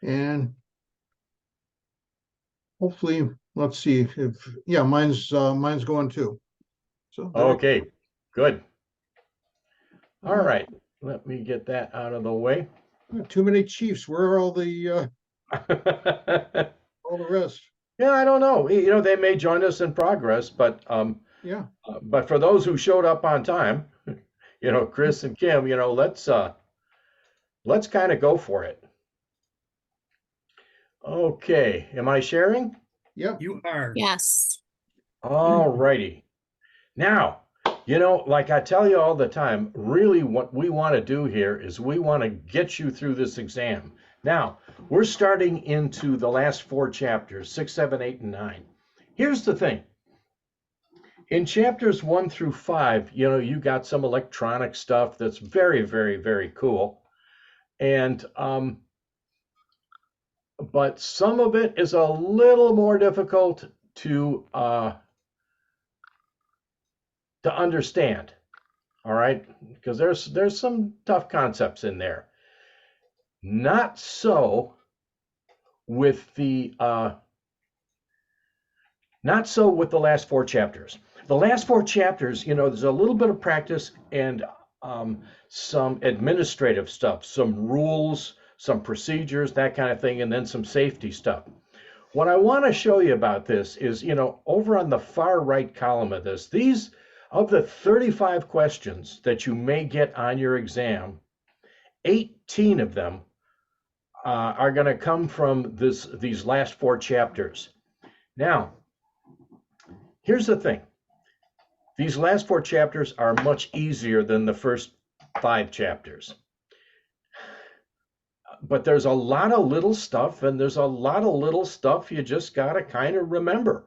And hopefully, let's see if, yeah, mine's going too. So there Okay, good. All you right, let me get that out of the way. go. Too many Chiefs. Where are all the rest? Yeah, I don't know. They may join us in progress, Yeah. but for those who showed up on time, Chris and Kim, let's kind of go for it. Okay, am I sharing? Yep. You are. Yes. All righty. Now, like I tell you all the time, really what we want to do here is we want to get you through this exam. Now, we're starting into the last 4 chapters, 6, 7, 8, and 9. Here's the thing. In chapters 1 through 5, you got some electronic stuff that's very, very, very cool. And but some of it is a little more difficult to understand. All right, because there's some tough concepts in there. Not so with the last 4 chapters. The last 4 chapters, there's a little bit of practice and some administrative stuff, some rules, some procedures, that kind of thing, and then some safety stuff. What I want to show you about this is, over on the far right column of this, these of the 35 questions that you may get on your exam, 18 of them are going to come from these last 4 chapters. Now, here's the thing. These last 4 chapters are much easier than the first 5 chapters. But there's a lot of little stuff, and there's a lot of little stuff you just got to kind of remember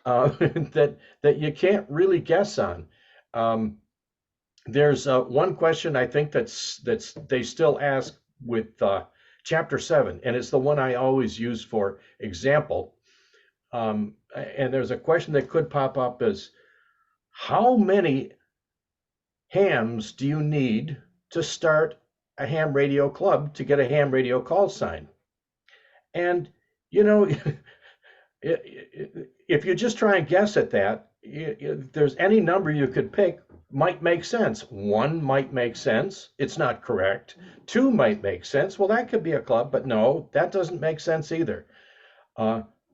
that you can't really guess on. There's one question I think that's they still ask with chapter 7, and it's the one I always use for example. And there's a question that could pop up as, how many hams do you need to start a ham radio club to get a ham radio call sign? And, if you just try and guess at that, there's any number you could pick might make sense. 1 might make sense. It's not correct. 2 might make sense. Well, that could be a club, but no, that doesn't make sense either.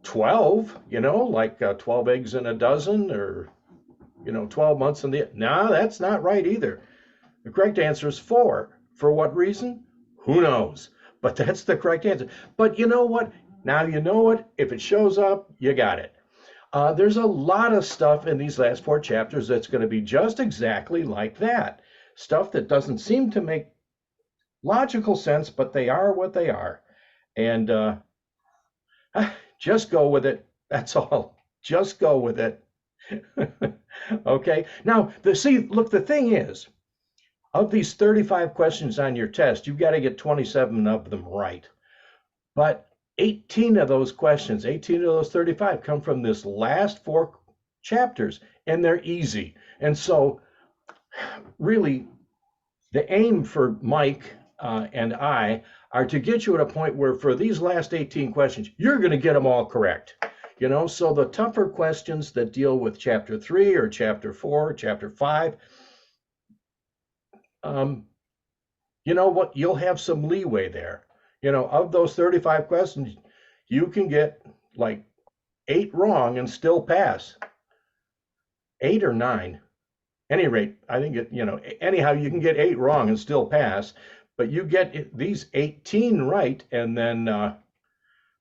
12, like 12 eggs in a dozen, or 12 months in the, no, that's not right either. The correct answer is 4. For what reason? Who knows? But that's the correct answer. But you know what? Now you know it. If it shows up, you got it. There's a lot of stuff in these last 4 chapters that's going to be just exactly like that. Stuff that doesn't seem to make logical sense, but they are what they are. And just go with it. That's all. Just go with it. Okay. Now, look, the thing is, of these 35 questions on your test, you've got to get 27 of them right. But 18 of those questions, 18 of those 35 come from this last 4 chapters, and they're easy. And so really, the aim for Mike and I are to get you at a point where for these last 18 questions, you're going to get them all correct. So the tougher questions that deal with chapter 3 or chapter 4, chapter 5, you know what? You'll have some leeway there. Of those 35 questions, you can get like 8 wrong and still pass. 8 or 9. Any rate, I think anyhow, you can get 8 wrong and still pass, but you get these 18 right, and then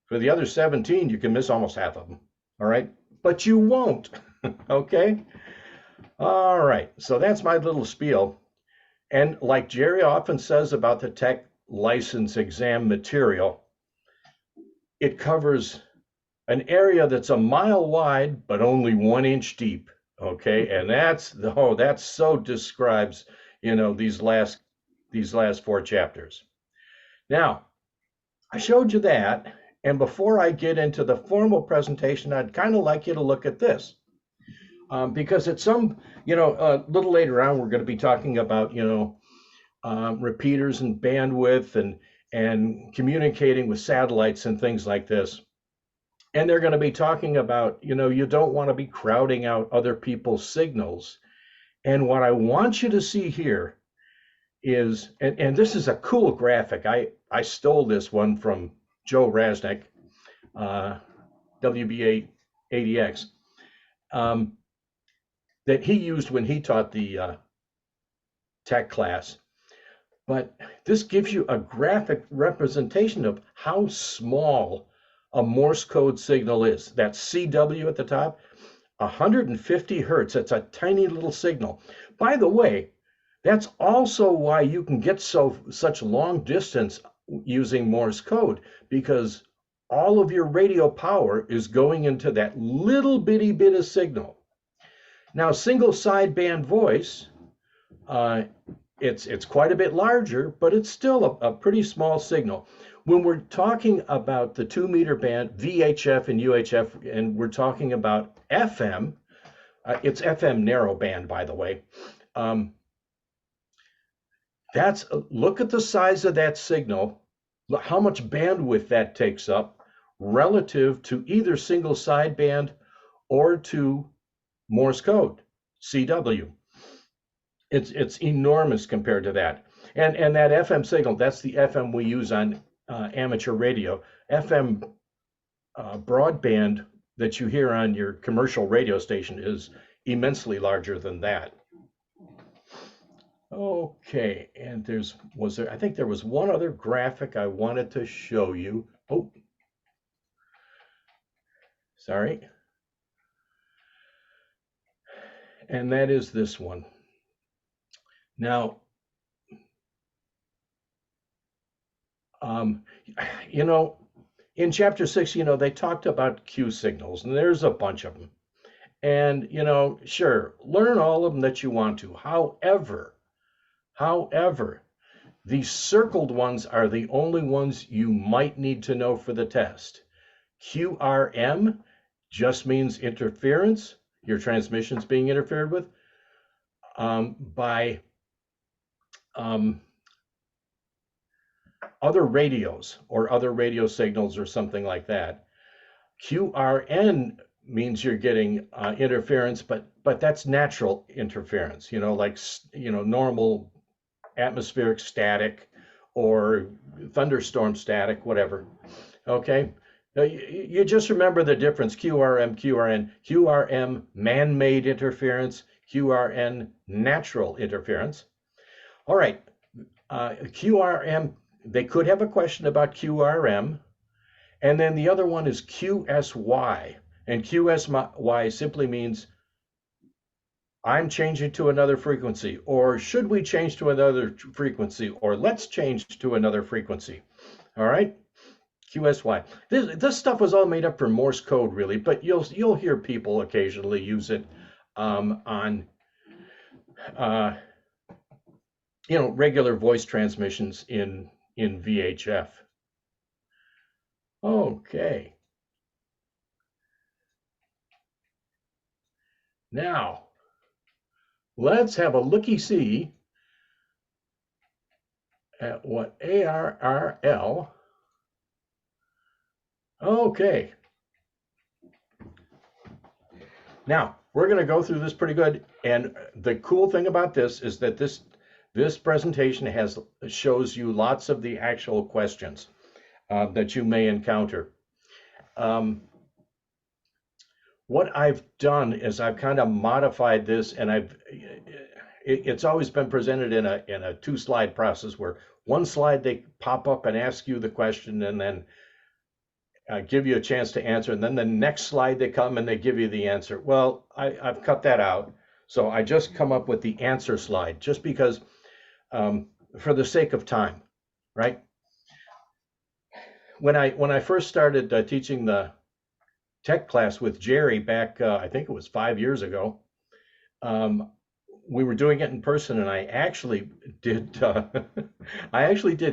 for the other 17, you can miss almost half of them. All right, but you won't. Okay. All right, so that's my little spiel. And like Jerry often says about the tech license exam material, it covers an area that's a mile wide but only 1 inch deep. Okay, and that so describes these last 4 chapters. Now, I showed you that, and before I get into the formal presentation, I'd kind of like you to look at this, because at some a little later on we're going to be talking about repeaters and bandwidth and communicating with satellites and things like this. And they're going to be talking about, you don't want to be crowding out other people's signals. And what I want you to see here is, and this is a cool graphic. I stole this one from Joe Rasnick, WBA ADX, that he used when he taught the tech class. But this gives you a graphic representation of how small a Morse code signal is. That's CW at the top, 150 hertz. That's a tiny little signal. By the way, that's also why you can get such long distance using Morse code, because all of your radio power is going into that little bitty bit of signal. Now, single sideband voice, it's quite a bit larger, but it's still a pretty small signal. When we're talking about the 2-meter band, VHF and UHF, and we're talking about FM, it's FM narrowband, by the way. Look at the size of that signal, how much bandwidth that takes up relative to either single sideband or to Morse code, CW. It's enormous compared to that. And that FM signal, that's the FM we use on amateur radio. FM broadband that you hear on your commercial radio station is immensely larger than that. Okay, and I think there was one other graphic I wanted to show you. Oh, sorry. And that is this one. Now, in chapter 6, they talked about Q signals, and there's a bunch of them. And, sure, learn all of them that you want to. However, these circled ones are the only ones you might need to know for the test. QRM just means interference. Your transmission's being interfered with by other radios or other radio signals or something like that. QRN means you're getting interference, but that's natural interference, like normal atmospheric static or thunderstorm static, whatever. Okay, now, you just remember the difference: QRM, QRN. QRM, man-made interference. QRN, natural interference. All right, QRM, they could have a question about QRM. And then the other one is QSY. And QSY simply means I'm changing to another frequency, or should we change to another frequency, or let's change to another frequency. All right, QSY. This stuff was all made up for Morse code, really, but you'll hear people occasionally use it on regular voice transmissions in VHF. Okay. Now, let's have a looky-see at what ARRL. Okay. Now, we're going to go through this pretty good. And the cool thing about this is that this presentation shows you lots of the actual questions that you may encounter. What I've done is I've kind of modified this, and it's always been presented in a 2-slide process, where one slide they pop up and ask you the question and then give you a chance to answer, and then the next slide they come and they give you the answer. Well, I've cut that out, so I just come up with the answer slide, just because for the sake of time, right? When I first started teaching the tech class with Jerry back, I think it was 5 years ago, we were doing it in person, and I actually did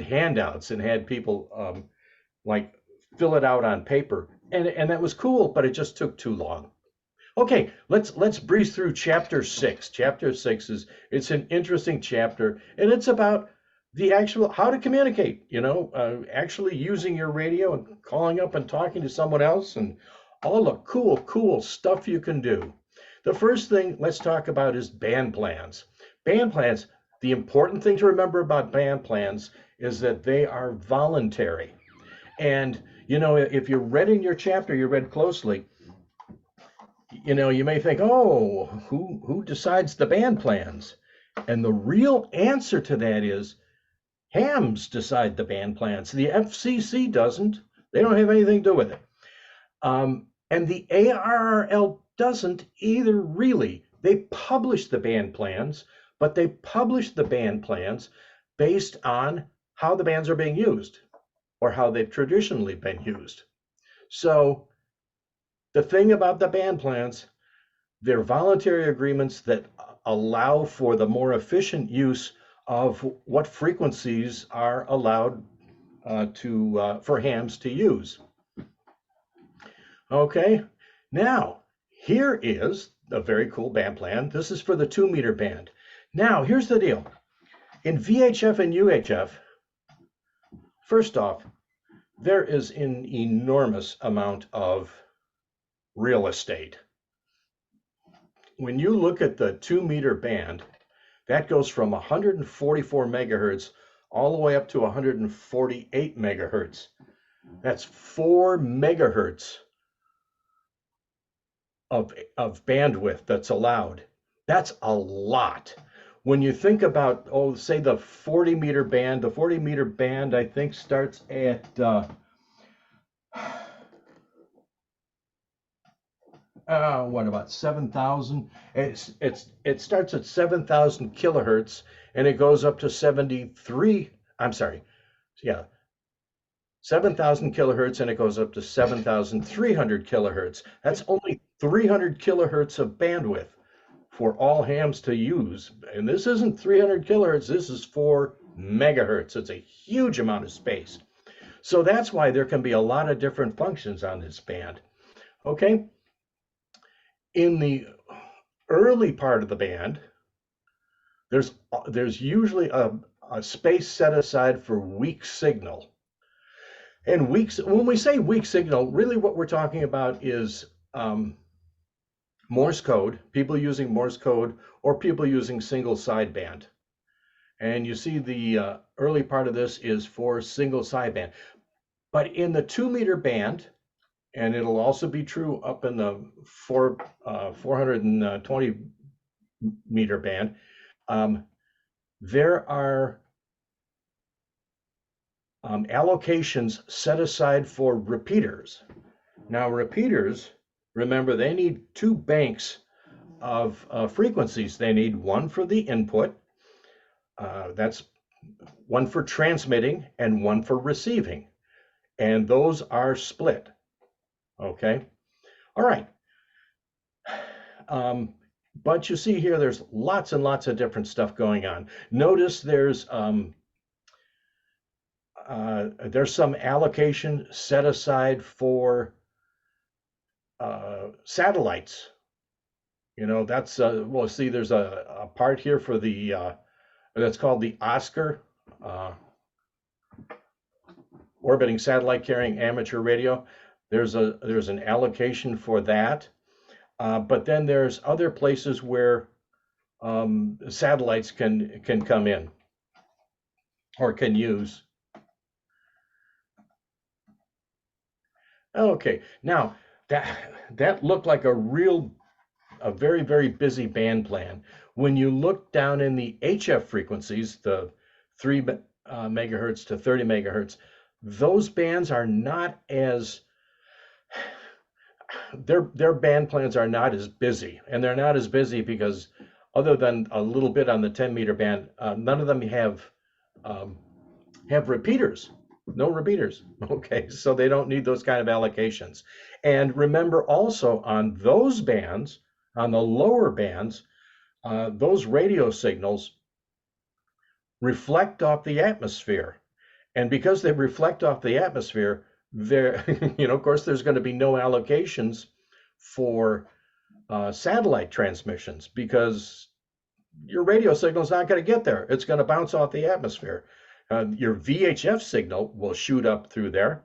handouts and had people like fill it out on paper, and that was cool, but it just took too long. Okay, let's breeze through chapter 6. Chapter 6 it's an interesting chapter, and it's about the actual how to communicate, actually using your radio and calling up and talking to someone else and all the cool stuff you can do. The first thing let's talk about is band plans. Band plans, the important thing to remember about band plans is that they are voluntary. And, if you read in your chapter, you read closely, you may think, oh, who decides the band plans? And the real answer to that is hams decide the band plans. The FCC doesn't. They don't have anything to do with it. And the ARRL doesn't either, really. They publish the band plans, but they publish the band plans based on how the bands are being used or how they've traditionally been used. So the thing about the band plans, they're voluntary agreements that allow for the more efficient use of what frequencies are allowed for hams to use. Okay, now here is a very cool band plan. This is for the 2-meter band. Now here's the deal. In VHF and UHF, first off, there is an enormous amount of real estate. When you look at the 2-meter band, that goes from 144 megahertz all the way up to 148 megahertz. That's 4 megahertz of bandwidth that's allowed. That's a lot. When you think about, say the 40-meter band, I think starts at what about 7,000? It starts at 7,000 kilohertz and it goes up to 7,000 kilohertz and it goes up to 7,300 kilohertz. That's only 300 kilohertz of bandwidth for all hams to use. And this isn't 300 kilohertz, this is 4 megahertz. It's a huge amount of space. So that's why there can be a lot of different functions on this band. Okay? In the early part of the band, there's usually a space set aside for weak signal. And when we say weak signal, really what we're talking about is Morse code, people using Morse code or people using single sideband. And you see the early part of this is for single sideband. But in the 2-meter band, and it'll also be true up in the 420 meter band, there are allocations set aside for repeaters. Now repeaters, remember, they need 2 banks of frequencies. They need one for the input, that's one for transmitting and one for receiving. And those are split. Okay, all right. But you see here, there's lots and lots of different stuff going on. Notice there's some allocation set aside for satellites. That's well, see, there's a part here for the that's called the Oscar, orbiting satellite carrying amateur radio. There's an allocation for that, but then there's other places where satellites can come in or can use. Okay, now that looked like a very, very busy band plan. When you look down in the HF frequencies, the 3 megahertz to 30 megahertz, those bands are not as their band plans are not as busy, and they're not as busy because other than a little bit on the 10-meter band, none of them have repeaters, no repeaters. Okay, so they don't need those kind of allocations. And remember also on those bands, on the lower bands, those radio signals reflect off the atmosphere. And because they reflect off the atmosphere, there, of course, there's going to be no allocations for satellite transmissions because your radio signal is not going to get there. It's going to bounce off the atmosphere. Your VHF signal will shoot up through there.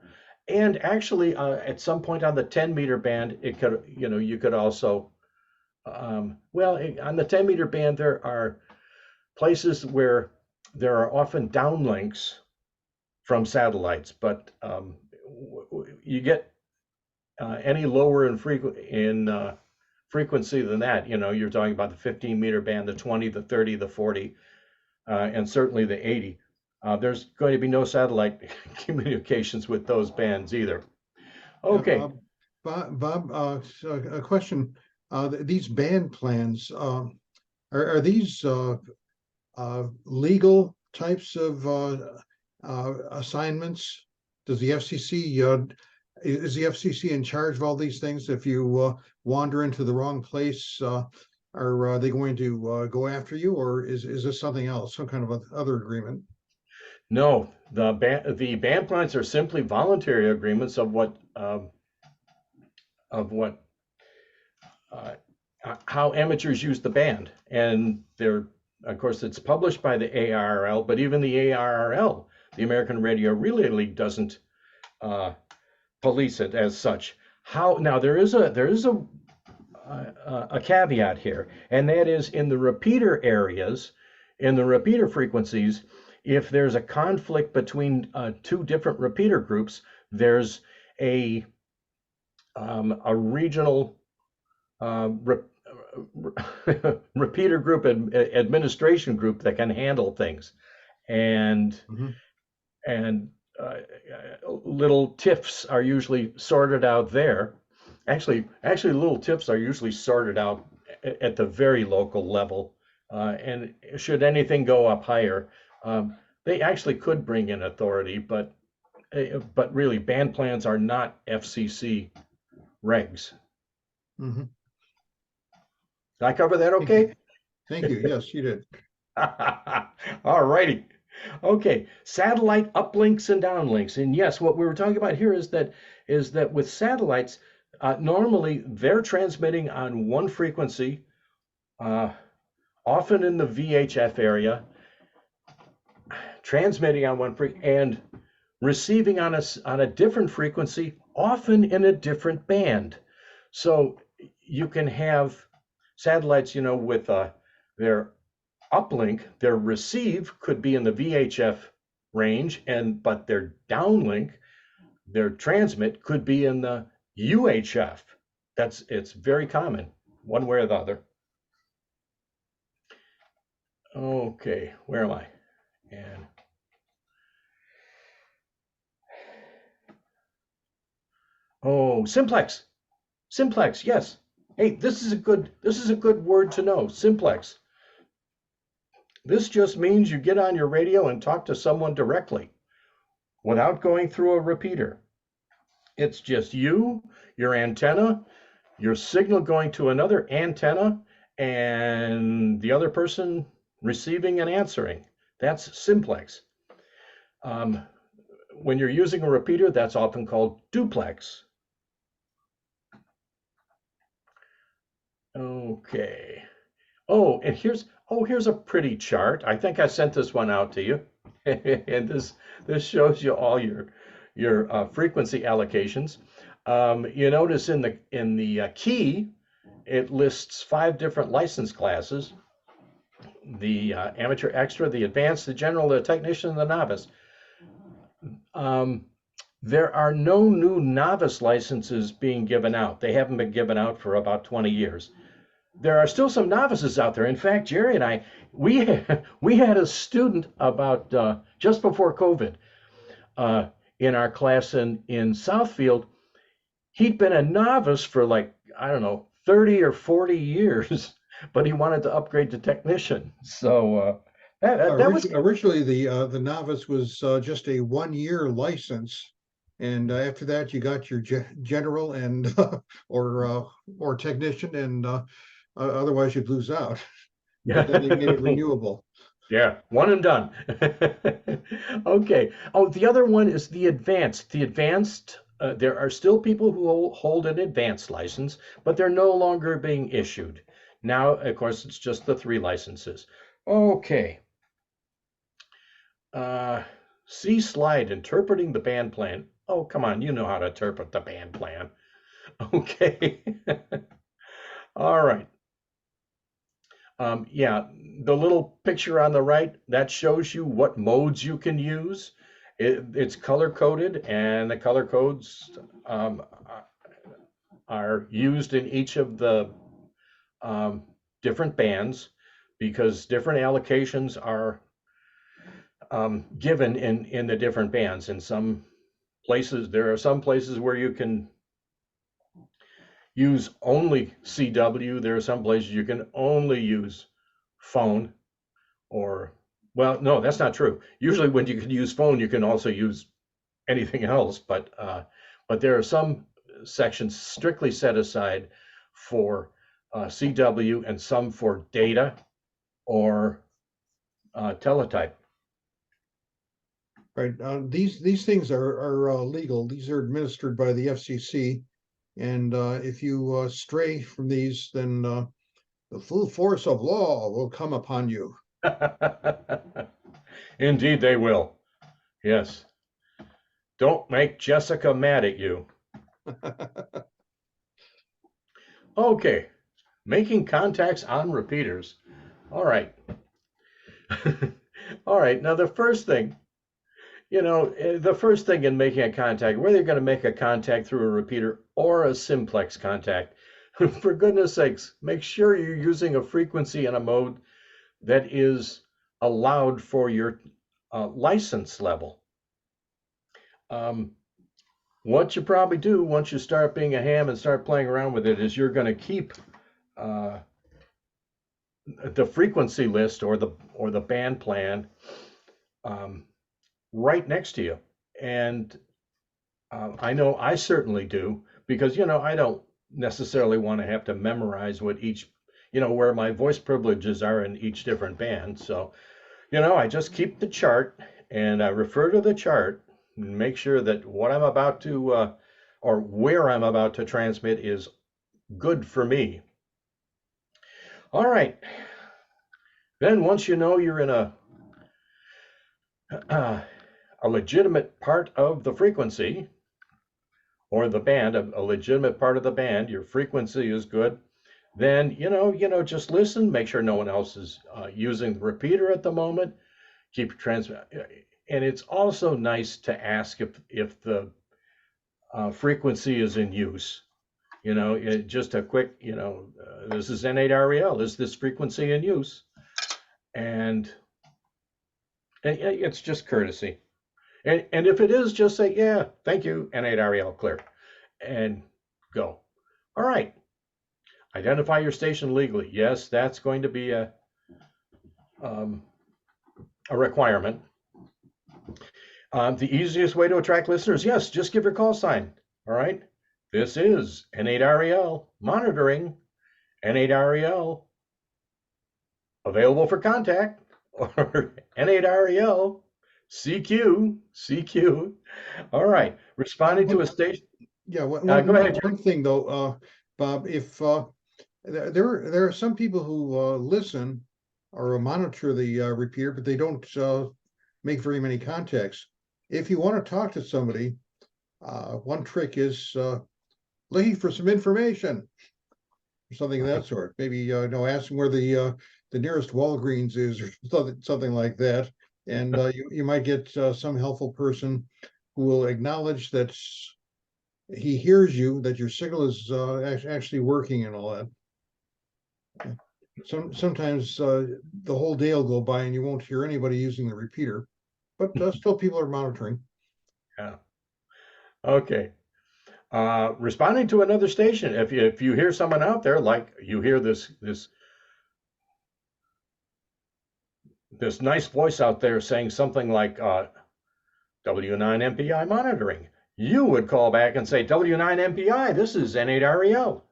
And actually, at some point on the 10-meter band, it could, you could also, on the 10-meter band, there are places where there are often downlinks from satellites, but you get any lower in frequency than that, you're talking about the 15-meter band, the 20, the 30, the 40, and certainly the 80. There's going to be no satellite communications with those bands either. Okay. Bob, so a question. These band plans, are these legal types of assignments? Does the FCC, is the FCC in charge of all these things? If you wander into the wrong place, are they going to go after you, or is this something else, some kind of other agreement? No, the band plans are simply voluntary agreements of how amateurs use the band, and of course, it's published by the ARRL, but even the ARRL, the American Radio Relay League, doesn't police it as such. Now there is a caveat here, and that is in the repeater areas, in the repeater frequencies. If there's a conflict between two different repeater groups, there's a regional repeater group administration group that can handle things, and little tiffs are usually sorted out there. Actually, little tiffs are usually sorted out at the very local level, and should anything go up higher, they actually could bring in authority, but really, band plans are not FCC regs. Mm-hmm. Did I cover that okay? Thank you. Yes, you did. All righty. Okay, satellite uplinks and downlinks. And yes, what we were talking about here is that with satellites, normally they're transmitting on one frequency, often in the VHF area, transmitting on one frequency and receiving on a different frequency, often in a different band. So you can have satellites, with their uplink, their receive could be in the VHF range, but their downlink, their transmit, could be in the UHF. It's very common, one way or the other. Okay, where am I? And simplex. Simplex, yes. Hey, this is a good word to know, simplex. This just means you get on your radio and talk to someone directly without going through a repeater. It's just you, your antenna, your signal going to another antenna, and the other person receiving and answering. That's simplex. When you're using a repeater, that's often called duplex. Okay. And here's a pretty chart. I think I sent this one out to you. And this shows you all your frequency allocations. You notice in the key, it lists 5 different license classes: the amateur, extra, the advanced, the general, the technician, and the novice. There are no new novice licenses being given out. They haven't been given out for about 20 years. There are still some novices out there. In fact, Jerry and I, we had a student about just before COVID in our class in Southfield. He'd been a novice for 30 or 40 years, but he wanted to upgrade to technician. So that was originally the novice was just a 1-year license, and after that you got your general and or technician, and otherwise you'd lose out. Yeah. But then they made it renewable. Yeah, one and done. Okay. The other one is the advanced. The advanced, there are still people who hold an advanced license, but they're no longer being issued. Now, of course, it's just the 3 licenses. Okay. See slide interpreting the band plan. Oh, come on, you know how to interpret the band plan. Okay. All right. Yeah, the little picture on the right, that shows you what modes you can use. It's color coded, and the color codes are used in each of the um, different bands because different allocations are given in the different bands. In some places, there are some places where you can use only CW. There are some places you can only use phone or, well, no, that's not true. Usually when you can use phone, you can also use anything else, but there are some sections strictly set aside for CW and some for data or teletype. Right, these things are legal. These are administered by the FCC, and if you stray from these, then the full force of law will come upon you. Indeed, they will. Yes. Don't make Jessica mad at you. Okay. Making contacts on repeaters. All right. All right. Now, the first thing, the first thing in making a contact, whether you're going to make a contact through a repeater or a simplex contact, for goodness sakes, make sure you're using a frequency and a mode that is allowed for your license level. What you probably do once you start being a ham and start playing around with it is you're going to keep the frequency list or the band plan right next to you. And I know I certainly do because I don't necessarily want to have to memorize what each where my voice privileges are in each different band. So I just keep the chart and I refer to the chart and make sure that what I'm about to or where I'm about to transmit is good for me. All right. Then once you know you're in a legitimate part of the frequency or the band, a legitimate part of the band, your frequency is good, then just listen, make sure no one else is using the repeater at the moment, keep your transmit. And it's also nice to ask if the frequency is in use. Just a quick, this is N8REL, is this frequency in use? And it's just courtesy. And if it is, just say, yeah, thank you, N8REL, clear, and go. All right. Identify your station legally. Yes, that's going to be a requirement. The easiest way to attract listeners, yes, just give your call sign. All right. This is N8REL monitoring. N8REL available for contact, or N8REL CQ. All right. Responding to a station. Yeah, Go ahead. one thing though, Bob, if there are some people who listen or monitor the repeater, but they don't make very many contacts. If you want to talk to somebody, one trick is looking for some information, or something of that sort. Maybe asking where the nearest Walgreens is, or something like that, and you might get some helpful person who will acknowledge that he hears you, that your signal is actually working and all that. Sometimes the whole day will go by and you won't hear anybody using the repeater, but still people are monitoring. Yeah. Okay. Responding to another station. If you hear someone out there, like you hear this nice voice out there saying something like W9MPI monitoring, you would call back and say, W9MPI, this is N8REL.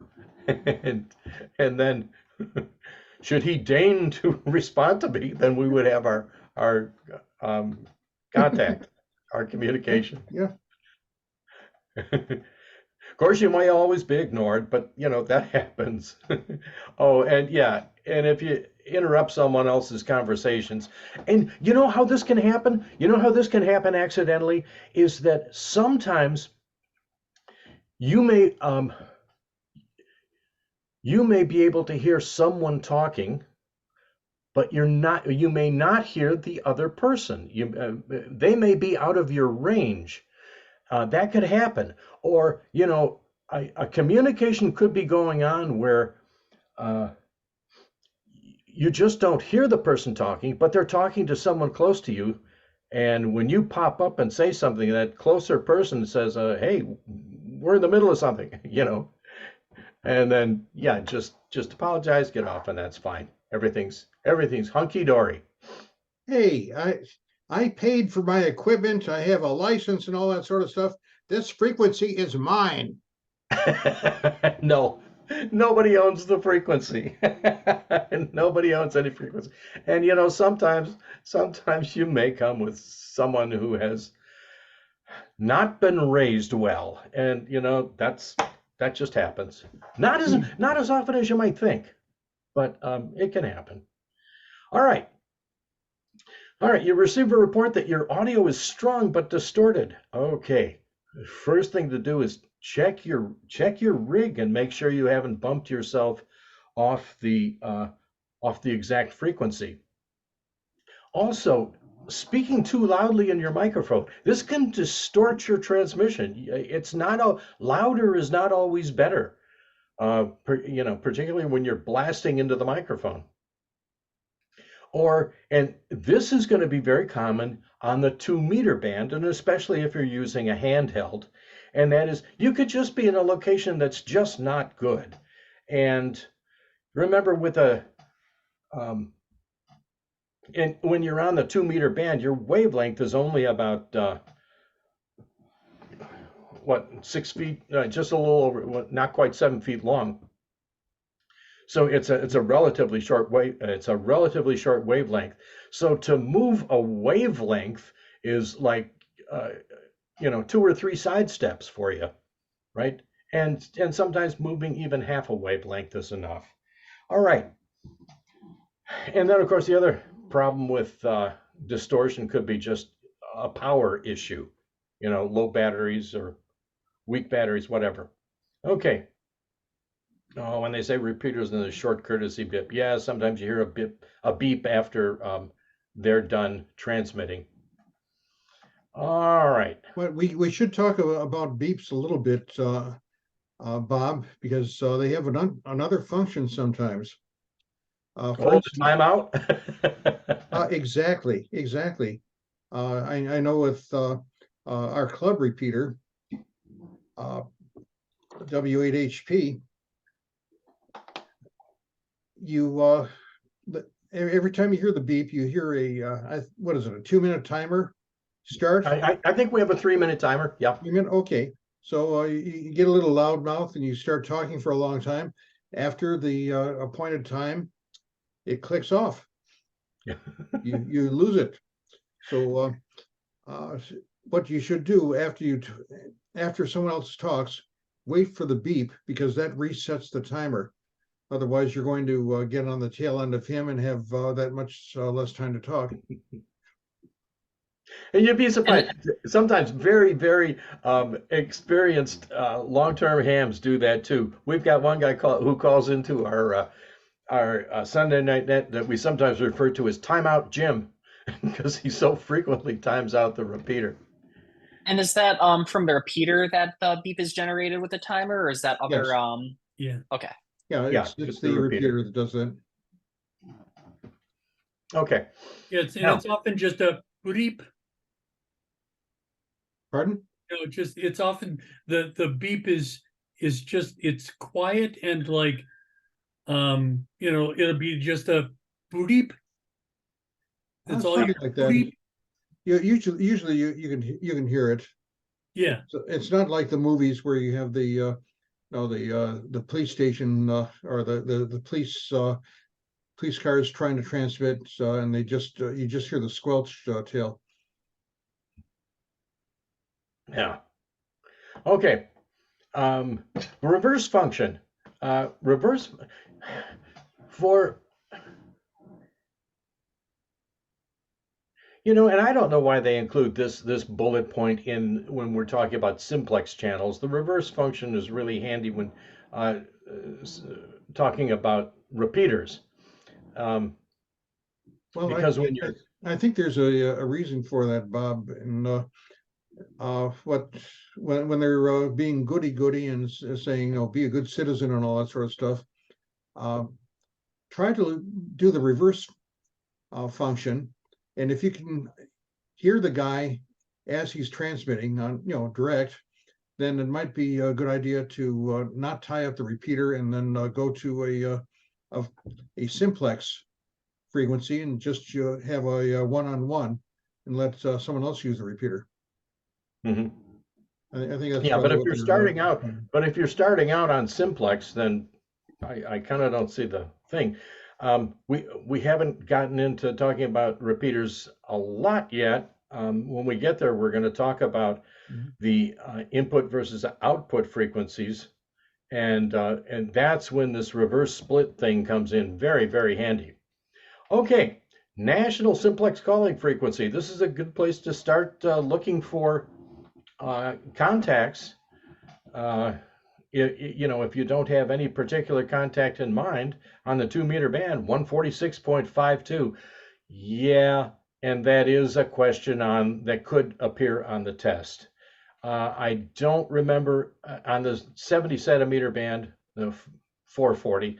and then should he deign to respond to me, then we would have our contact, our communication. Yeah. Of course, you might always be ignored, but that happens. Oh, and yeah, and interrupt someone else's conversations. And you know how this can happen? You know how this can happen accidentally is that sometimes you may you may be able to hear someone talking, but you may not hear the other person. They may be out of your range. That could happen. Or, a communication could be going on where uh, you just don't hear the person talking, but they're talking to someone close to you. And when you pop up and say something, that closer person says, "Hey, we're in the middle of something," and then yeah, just apologize, get off, and that's fine. Everything's hunky dory. Hey, I paid for my equipment. I have a license and all that sort of stuff. This frequency is mine. No, nobody owns the frequency. Nobody owns any frequency. And sometimes you may come with someone who has not been raised well, and that just happens. Not as often as you might think, but it can happen. All right. All right, you receive a report that your audio is strong but distorted. Okay. The first thing to do is check your rig and make sure you haven't bumped yourself off the exact frequency. Also, speaking too loudly in your microphone, this can distort your transmission. It's not louder is not always better. Particularly when you're blasting into the microphone. And this is going to be very common on the 2-meter band, and especially if you're using a handheld. And that is, you could just be in a location that's just not good. And remember, and when you're on the 2-meter band, your wavelength is only about 6 feet, just a little over, not quite 7 feet long. So it's a relatively short wavelength. So to move a wavelength is like 2 or 3 side steps for you, right? And sometimes moving even half a wavelength is enough. All right. And then of course the other problem with distortion could be just a power issue, low batteries or weak batteries, whatever. Okay. Oh, when they say repeaters in the short courtesy beep, yeah, sometimes you hear a beep after they're done transmitting. All right. Well, we should talk about beeps a little bit, Bob, because they have another function sometimes. For Oh, the instance, timeout. exactly. I know with our club repeater, W8HP, you every time you hear the beep, you hear what is it, a 2-minute timer start? I think we have a 3-minute timer. Yeah. Okay. So you get a little loudmouth and you start talking for a long time. After the appointed time, it clicks off. You lose it. So what you should do after someone else talks, wait for the beep, because that resets the timer. Otherwise, you're going to get on the tail end of him and have that much less time to talk. And you'd be surprised. Sometimes very, very experienced long-term hams do that too. We've got one guy who calls into our Sunday night net that we sometimes refer to as Timeout Jim, because he so frequently times out the repeater. And is that from the repeater that the beep is generated with the timer, or is that other Yes. Yeah. Okay. Yeah, it's the repeater that does that. Okay. Yeah, it's often just a beep. Pardon? It's often the beep is just, it's quiet and like it'll be just a beep. That's all Something like that. beep. Usually you can hear it. Yeah. So it's not like the movies where you have the police station or the police cars trying to transmit, and they you just hear the squelch tail. Yeah. Okay. Reverse function. Reverse for You know, and I don't know why they include this bullet point in when we're talking about simplex channels. The reverse function is really handy when uh, talking about repeaters, um, Well, because when you're I think there's a reason for that, Bob, and what when they're being goody and saying, be a good citizen and all that sort of stuff. Try to do the reverse function, and if you can hear the guy as he's transmitting on, direct, then it might be a good idea to not tie up the repeater and then go to a simplex frequency and just have a one-on-one and let someone else use the repeater. Mhm. I think that's Yeah, but probably if what you're they're starting out, on simplex, then I kind of don't see the thing. We haven't gotten into talking about repeaters a lot yet. When we get there, we're going to talk about Mhm. the input versus output frequencies, and that's when this reverse split thing comes in very, very handy. Okay, national simplex calling frequency. This is a good place to start looking for contacts. If you don't have any particular contact in mind on the 2 meter band, 146.52. Yeah, and that is a question on that could appear on the test. I don't remember on the 70 centimeter band, the 440,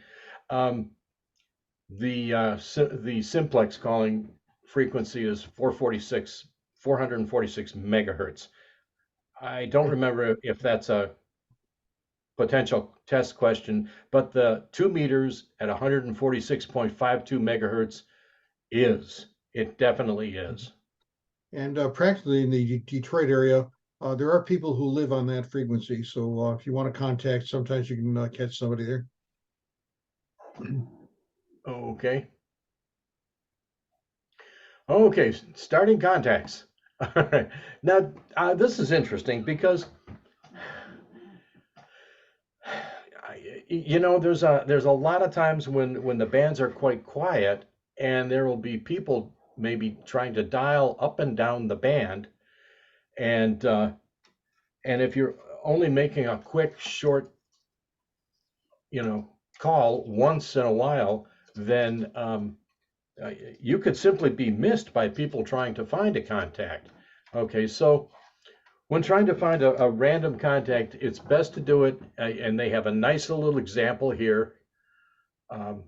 the simplex calling frequency is 446 megahertz. I don't remember if that's a potential test question, but the 2 meters at 146.52 megahertz it definitely is. And practically in the Detroit area, there are people who live on that frequency. So if you want to contact, sometimes you can catch somebody there. Okay. Okay, starting contacts. All right. Now, this is interesting because there's a lot of times when the bands are quite quiet and there will be people maybe trying to dial up and down the band, and if you're only making a quick short call once in a while, then you could simply be missed by people trying to find a contact. Okay, so when trying to find a random contact, it's best to do it, and they have a nice little example here um,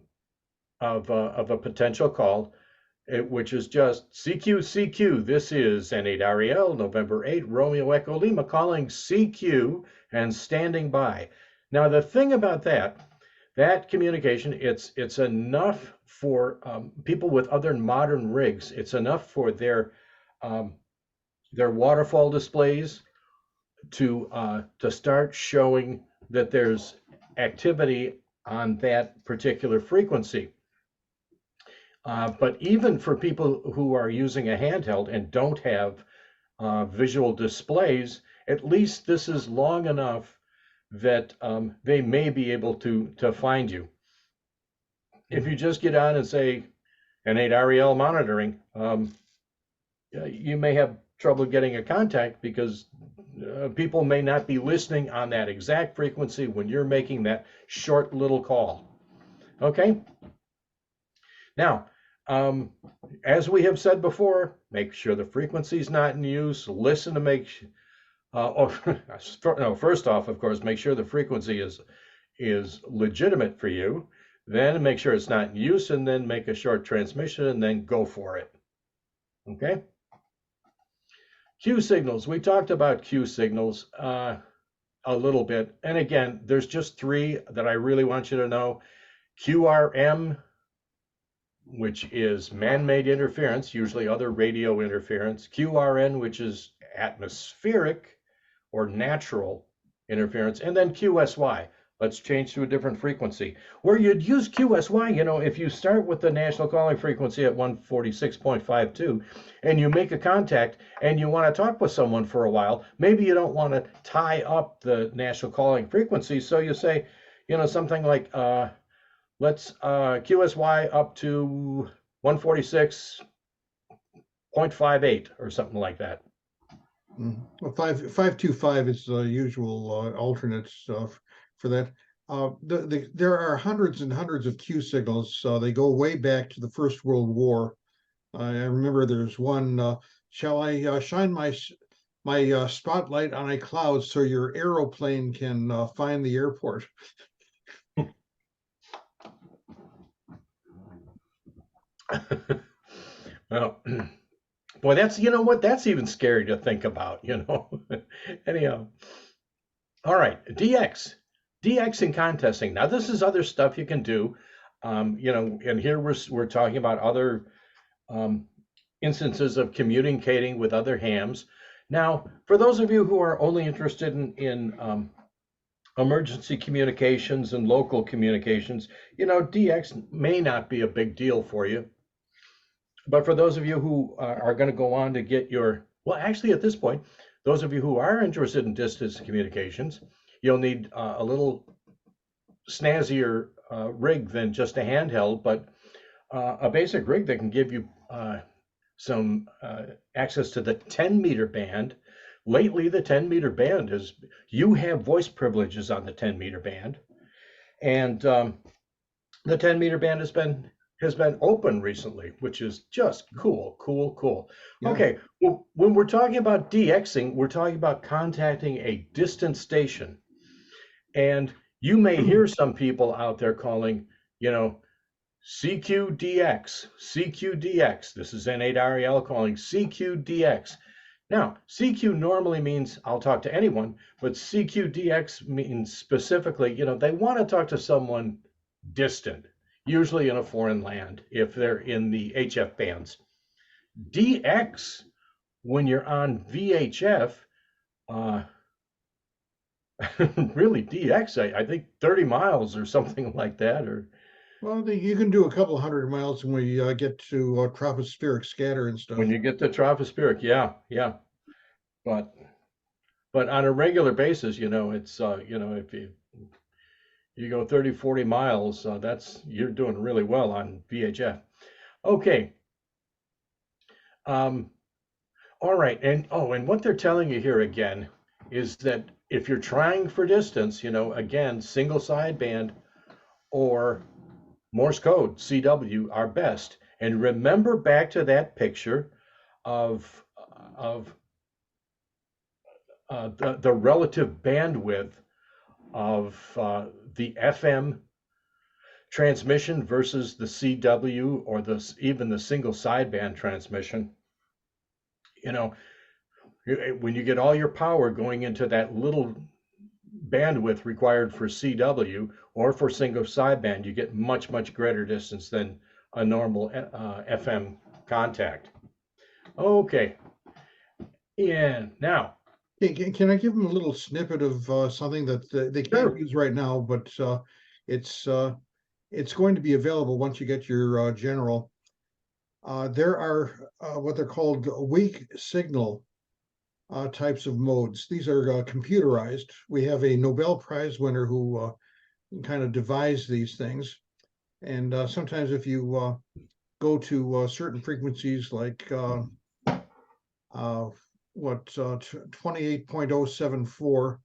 of a potential call, which is just CQ, CQ. This is N8 REL, November 8, Romeo Echo Lima, calling CQ and standing by. Now, the thing about that communication, it's enough for people with other modern rigs. It's enough for their waterfall displays to start showing that there's activity on that particular frequency. But even for people who are using a handheld and don't have visual displays, at least this is long enough that they may be able to find you. If you just get on and say N8 REL monitoring, you may have trouble getting a contact because people may not be listening on that exact frequency when you're making that short little call. Okay? Now, as we have said before, make sure the frequency is not in use. Listen to make first off, of course, make sure the frequency is legitimate for you. Then make sure it's not in use, and then make a short transmission, and then go for it. Okay. Q signals. We talked about Q signals a little bit, and again, there's just three that I really want you to know. QRM, which is man-made interference, usually other radio interference. QRN, which is atmospheric or natural interference. And then QSY. Let's change to a different frequency. Where you'd use QSY, if you start with the national calling frequency at 146.52 and you make a contact and you want to talk with someone for a while, maybe you don't want to tie up the national calling frequency. So you say, something like, let's QSY up to 146 0.58 or something like that. Well, 525 is the usual alternate for that. There are hundreds and hundreds of Q signals. They go way back to the First World War. I remember there's one. Shall I shine my spotlight on a cloud so your aeroplane can find the airport? Well, boy, that's, you know what, that's even scary to think about, Anyhow, all right, DX in contesting. Now, this is other stuff you can do. And here we're talking about other instances of communicating with other hams. Now, for those of you who are only interested in emergency communications and local communications, DX may not be a big deal for you. But for those of you who are going to go on to get well, actually at this point, those of you who are interested in distance communications, you'll need a little snazzier rig than just a handheld, but a basic rig that can give you some access to the 10-meter band. Lately, the 10-meter band you have voice privileges on the 10-meter band, and the 10-meter band has been open recently, which is just cool. Yeah. Okay, well, when we're talking about DXing, we're talking about contacting a distant station. And you may hear some people out there calling, CQDX. This is N8REL calling CQDX. Now, CQ normally means I'll talk to anyone, but CQDX means specifically, they want to talk to someone distant, usually in a foreign land, if they're in the HF bands. DX, when you're on VHF, really DX, I think 30 miles or something like that. Well, you can do a couple hundred miles when we get to tropospheric scatter and stuff. When you get to tropospheric, yeah. But on a regular basis, it's if you go 30, 40 miles, you're doing really well on VHF. Okay. All right. And what they're telling you here again is that if you're trying for distance, again, single sideband or Morse code, CW, are best. And remember back to that picture of the relative bandwidth of the FM transmission versus the CW or even the single sideband transmission. When you get all your power going into that little bandwidth required for CW or for single sideband, you get much greater distance than a normal FM contact. Okay. And now, can I give them a little snippet of something that they can't use right now, but it's going to be available once you get your general. There are what they're called weak signal types of modes. These are computerized. We have a Nobel Prize winner who kind of devised these things. And sometimes if you go to certain frequencies like 28.074 or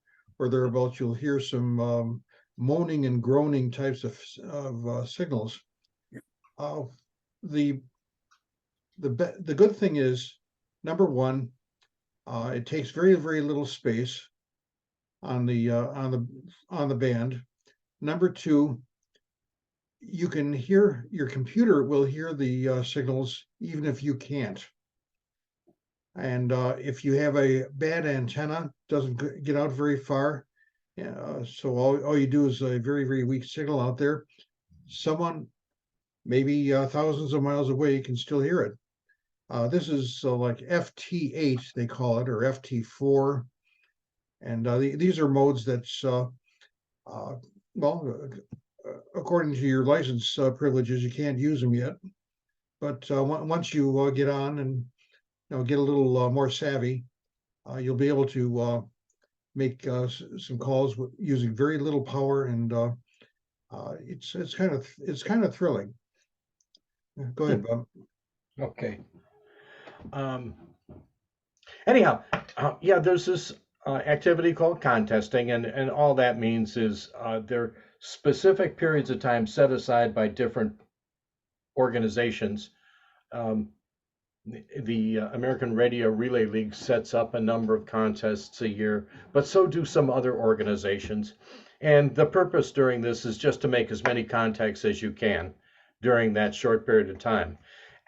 thereabouts, you'll hear some moaning and groaning types of signals. The good thing is, number one, it takes very little space on the band. Number two, you can hear, your computer will hear the signals even if you can't. And if you have a bad antenna, doesn't get out very far. So all you do is a very weak signal out there. Someone maybe thousands of miles away can still hear it. This is like FT8, they call it, or FT4. And these are modes that's, according to your license privileges, you can't use them yet. But once you get on and get a little more savvy, you'll be able to make some calls using very little power, and it's kind of thrilling. Go ahead, Bob. Okay. Um, anyhow, yeah, there's this activity called contesting, and all that means is there are specific periods of time set aside by different organizations. Um, the American Radio Relay League sets up a number of contests a year, but so do some other organizations. And the purpose during this is just to make as many contacts as you can during that short period of time.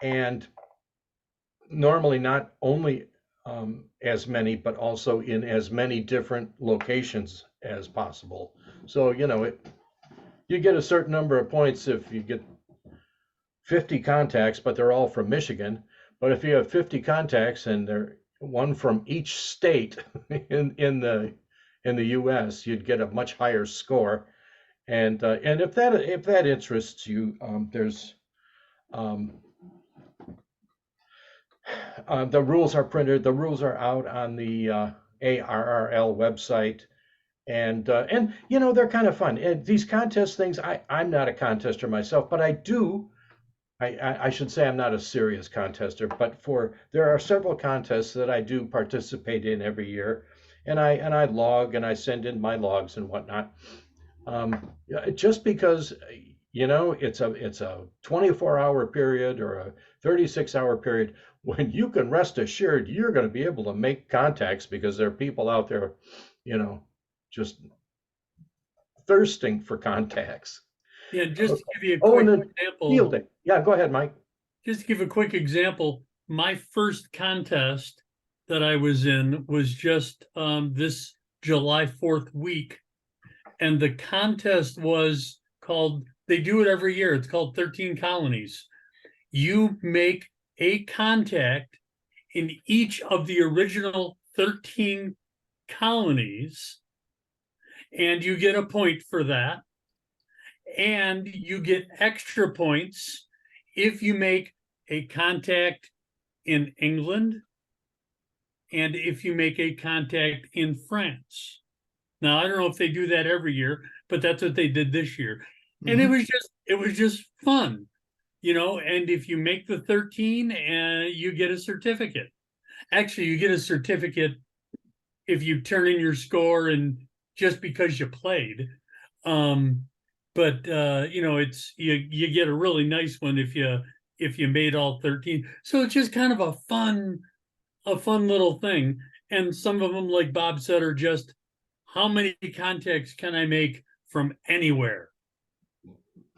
And normally not only as many, but also in as many different locations as possible. So, you get a certain number of points if you get 50 contacts, but they're all from Michigan. But if you have 50 contacts and they're one from each state in the U.S., you'd get a much higher score. And if that interests you, there's the rules are printed. The rules are out on the ARRL website, and they're kind of fun. And these contest things, I'm not a contester myself, but I do. I should say I'm not a serious contester, but there are several contests that I do participate in every year, and I log and I send in my logs and whatnot. Just because it's a 24-hour period or a 36-hour period, when you can rest assured you're going to be able to make contacts because there are people out there, just thirsting for contacts. Yeah, just to give you a Oh, quick and then example. field day. Yeah, go ahead, Mike. Just to give a quick example, my first contest that I was in was just this July 4th week. And the contest was called, they do it every year. It's called 13 Colonies. You make a contact in each of the original 13 colonies, and you get a point for that. And you get extra points if you make a contact in England and if you make a contact in France. Now, I don't know if they do that every year, but that's what they did this year. And it was just fun, and if you make the 13, you get a certificate. Actually, you get a certificate if you turn in your score and just because you played. But it's you get a really nice one if you made all 13. So it's just kind of a fun little thing. And some of them, like Bob said, are just how many contacts can I make from anywhere?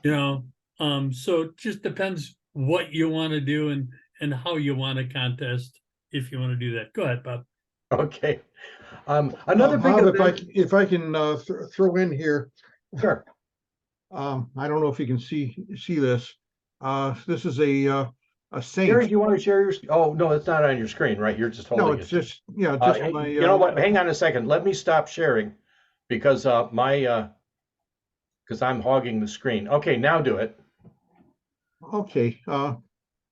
So it just depends what you want to do and how you want to contest if you want to do that. Go ahead, Bob. Okay. Another big Bob, event. if I can throw in here. Sure. I don't know if you can see this. This is a saint. Gary, do you want to share your? Oh no, it's not on your screen, right? You're just holding it. No, it's just just my. You know what? Hang on a second. Let me stop sharing, because because I'm hogging the screen. Okay, now do it. Okay.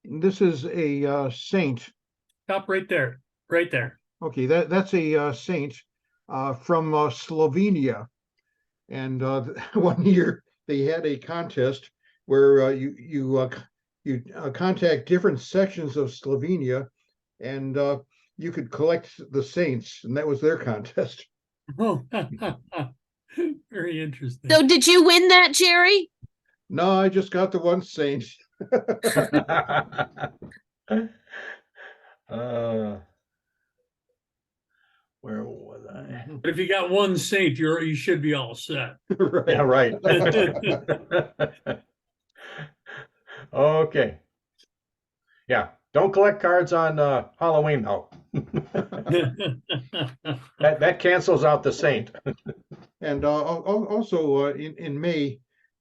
This is a saint. Stop right there. Right there. Okay, that's a saint from Slovenia, and one year they had a contest where you contact different sections of Slovenia, and you could collect the saints, and that was their contest. Oh, very interesting. So did you win that, Jerry? No, I just got the one saint. Where was I? But if you got one saint, you should be all set. Right. Yeah, right. Okay. Yeah, don't collect cards on Halloween though. That cancels out the saint. And also in May,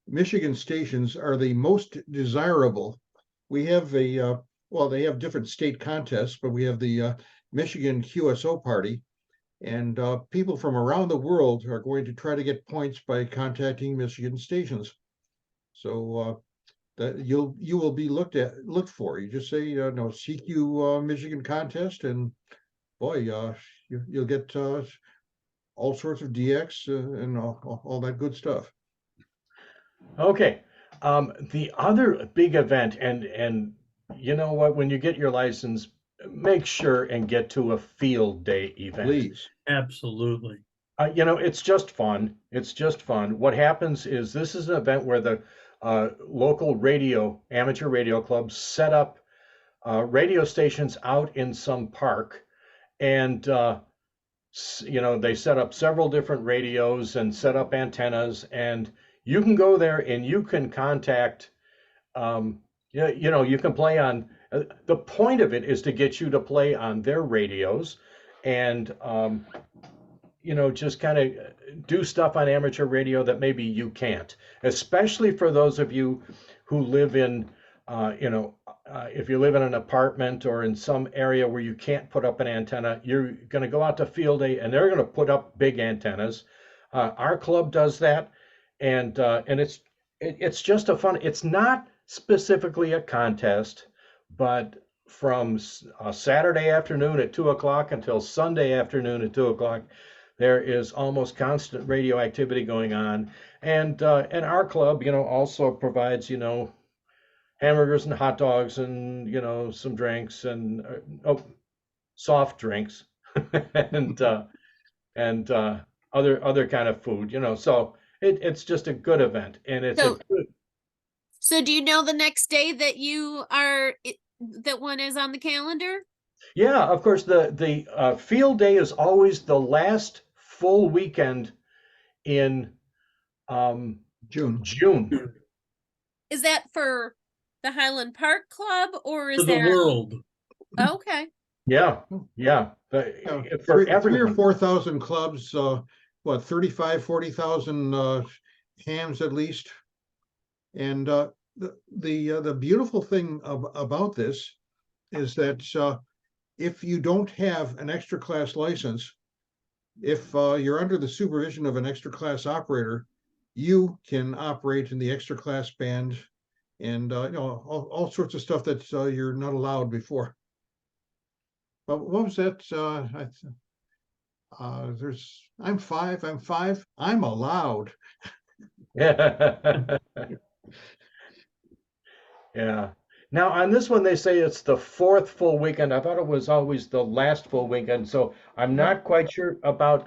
Michigan stations are the most desirable. We have they have different state contests, but we have the Michigan QSO party, and people from around the world are going to try to get points by contacting Michigan stations. So that you will be looked for. You just say no CQ Michigan contest, and boy, you'll get all sorts of DX and all that good stuff. Okay. The other big event, and you know what, when you get your license, make sure and get to a field day event. Please. Absolutely. It's just fun. It's just fun. What happens is this is an event where the local amateur radio clubs set up radio stations out in some park, and they set up several different radios and set up antennas, and you can go there and you can contact. You can play on. The point of it is to get you to play on their radios, and just kind of do stuff on amateur radio that maybe you can't, especially for those of you who live in, if you live in an apartment or in some area where you can't put up an antenna, you're going to go out to field day and they're going to put up big antennas. Our club does that, and it's just a fun. It's not specifically a contest, but from Saturday afternoon at 2:00 until Sunday afternoon at 2:00. There is almost constant radio activity going on, and our club, also provides, hamburgers and hot dogs and some drinks and soft drinks and other kind of food, So it's just a good event, and it's So- So do you know the next day that that one is on the calendar? Yeah, of course. The field day is always the last full weekend in June. June. Is that for the Highland Park Club or For is the that? world. Okay. Yeah. Yeah, For 3 or everyone. 4,000 clubs, 35, 40,000 hams at least. And the beautiful thing about this is that if you don't have an extra class license, if you're under the supervision of an extra class operator, you can operate in the extra class band and all sorts of stuff that you're not allowed before. But what was that? I'm five, I'm allowed. Yeah. Now on this one, they say it's the 4th full weekend. I thought it was always the last full weekend. So I'm not quite sure about,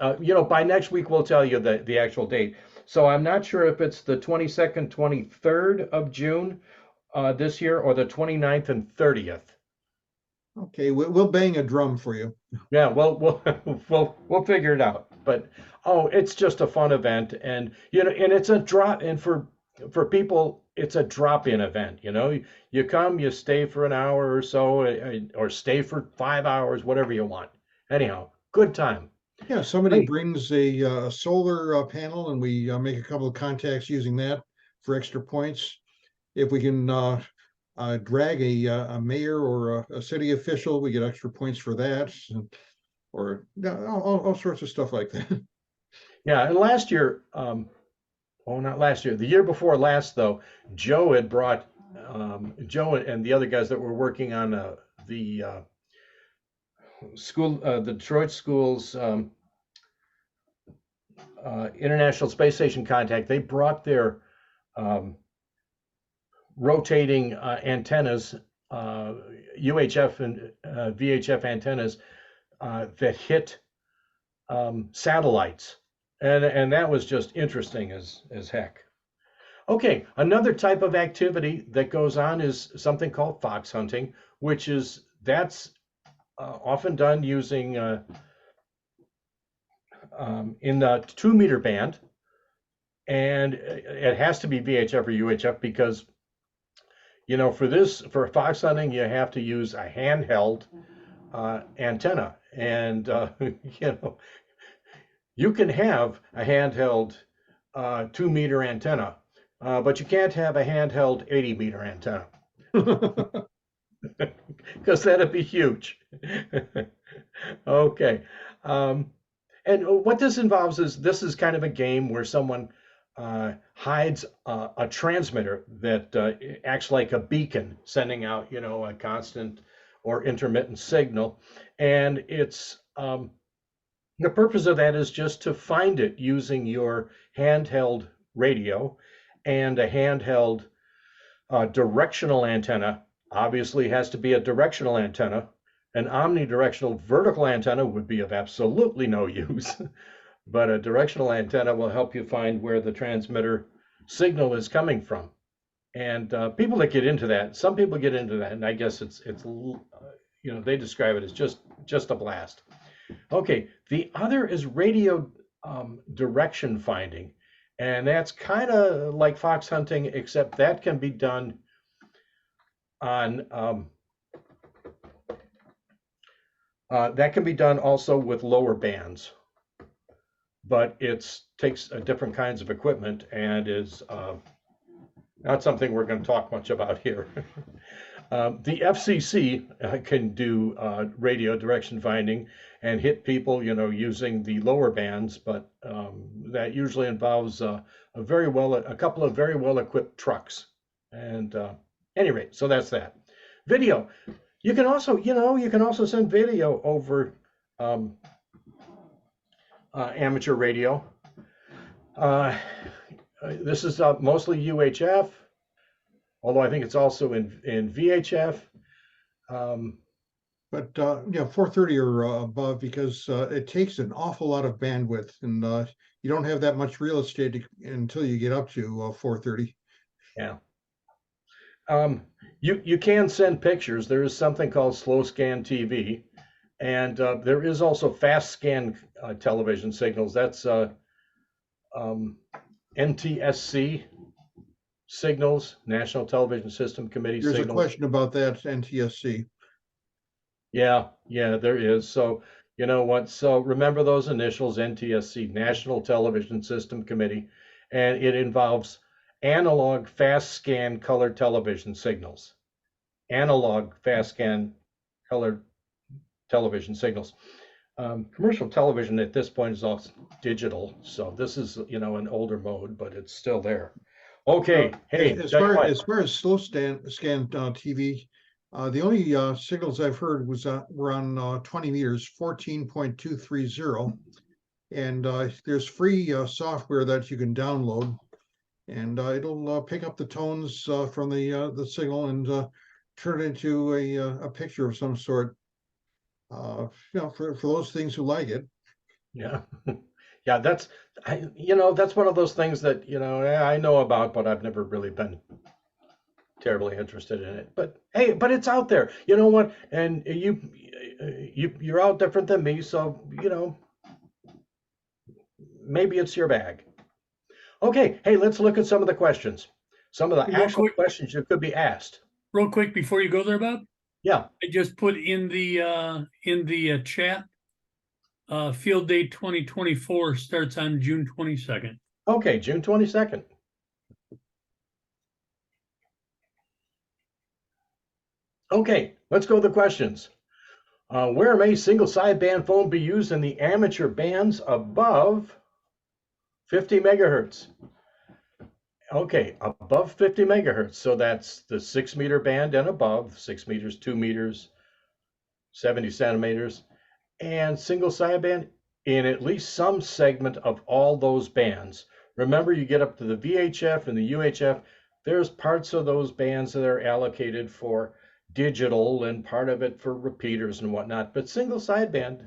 by next week, we'll tell you the actual date. So I'm not sure if it's the 22nd, 23rd of June this year or the 29th and 30th. Okay, we'll bang a drum for you. Yeah, well, we'll figure it out. But it's just a fun event, and and it's a drop. And for people, it's a drop-in event. You come, you stay for an hour or so, or stay for 5 hours, whatever you want. Anyhow, good time. Yeah, somebody Great. brings a solar panel and we make a couple of contacts using that for extra points. If we can drag a mayor or a city official, we get extra points for that, or all sorts of stuff like that. Yeah, and last year, not last year, the year before last, though, Joe had brought Joe and the other guys that were working on the Detroit School's International Space Station contact. They brought their rotating antennas, UHF and VHF antennas that hit satellites, and that was just interesting as heck. Okay, another type of activity that goes on is something called fox hunting, that's often done using in the 2-meter band, and it has to be VHF or UHF because for fox hunting you have to use a handheld antenna, and you can have a handheld 2-meter antenna, but you can't have a handheld 80-meter antenna because that'd be huge. Okay. And what this involves is this is kind of a game where someone hides a transmitter that acts like a beacon, sending out, a constant or intermittent signal. And it's the purpose of that is just to find it using your handheld radio and a handheld directional antenna. Obviously has to be a directional antenna An omnidirectional vertical antenna would be of absolutely no use, but a directional antenna will help you find where the transmitter signal is coming from. And people that get into that, some people get into that, and I guess it's they describe it as just a blast. Okay, the other is radio direction finding, and that's kind of like fox hunting, except that can be done on that can be done also with lower bands, but it takes different kinds of equipment and is not something we're going to talk much about here. The FCC can do radio direction finding and hit people, using the lower bands, but that usually involves a couple of very well equipped trucks. And any rate, so that's that. Video. You can also send video over amateur radio. This is mostly UHF, although I think it's also in VHF. But 430 or above, because it takes an awful lot of bandwidth, and you don't have that much real estate until you get up to 430. Yeah. You can send pictures. There is something called slow scan TV, and there is also fast scan television signals. That's NTSC signals, National Television System Committee There's signals. a question about that, NTSC. Yeah, there is. So you know what? So remember those initials, NTSC, National Television System Committee, and it involves analog fast scan color television signals. Analog fast scan color television signals. Commercial television at this point is all digital, so this is an older mode, but it's still there. Okay, hey, as far as slow scan TV, the only signals I've heard were on 20 meters, 14.230, and there's free software that you can download, and it'll pick up the tones from the signal and turn it into a picture of some sort. For those things who like it. Yeah. Yeah, that's one of those things that I know about, but I've never really been terribly interested in it. But hey, it's out there. You know what? And you're out different than me, so maybe it's your bag. Okay, hey, let's look at some of the questions. Some of the actual questions you could be asked. Real quick before you go there, Bob. Yeah. I just put in the chat. Field day 2024 starts on June 22nd. Okay, June 22nd. Okay, let's go to the questions. Where may single sideband phone be used in the amateur bands above 50 megahertz? Okay, above 50 megahertz. So that's the 6 meter band and above, 6 meters, 2 meters, 70 centimeters, and single sideband in at least some segment of all those bands. Remember, you get up to the VHF and the UHF, there's parts of those bands that are allocated for digital and part of it for repeaters and whatnot. But single sideband,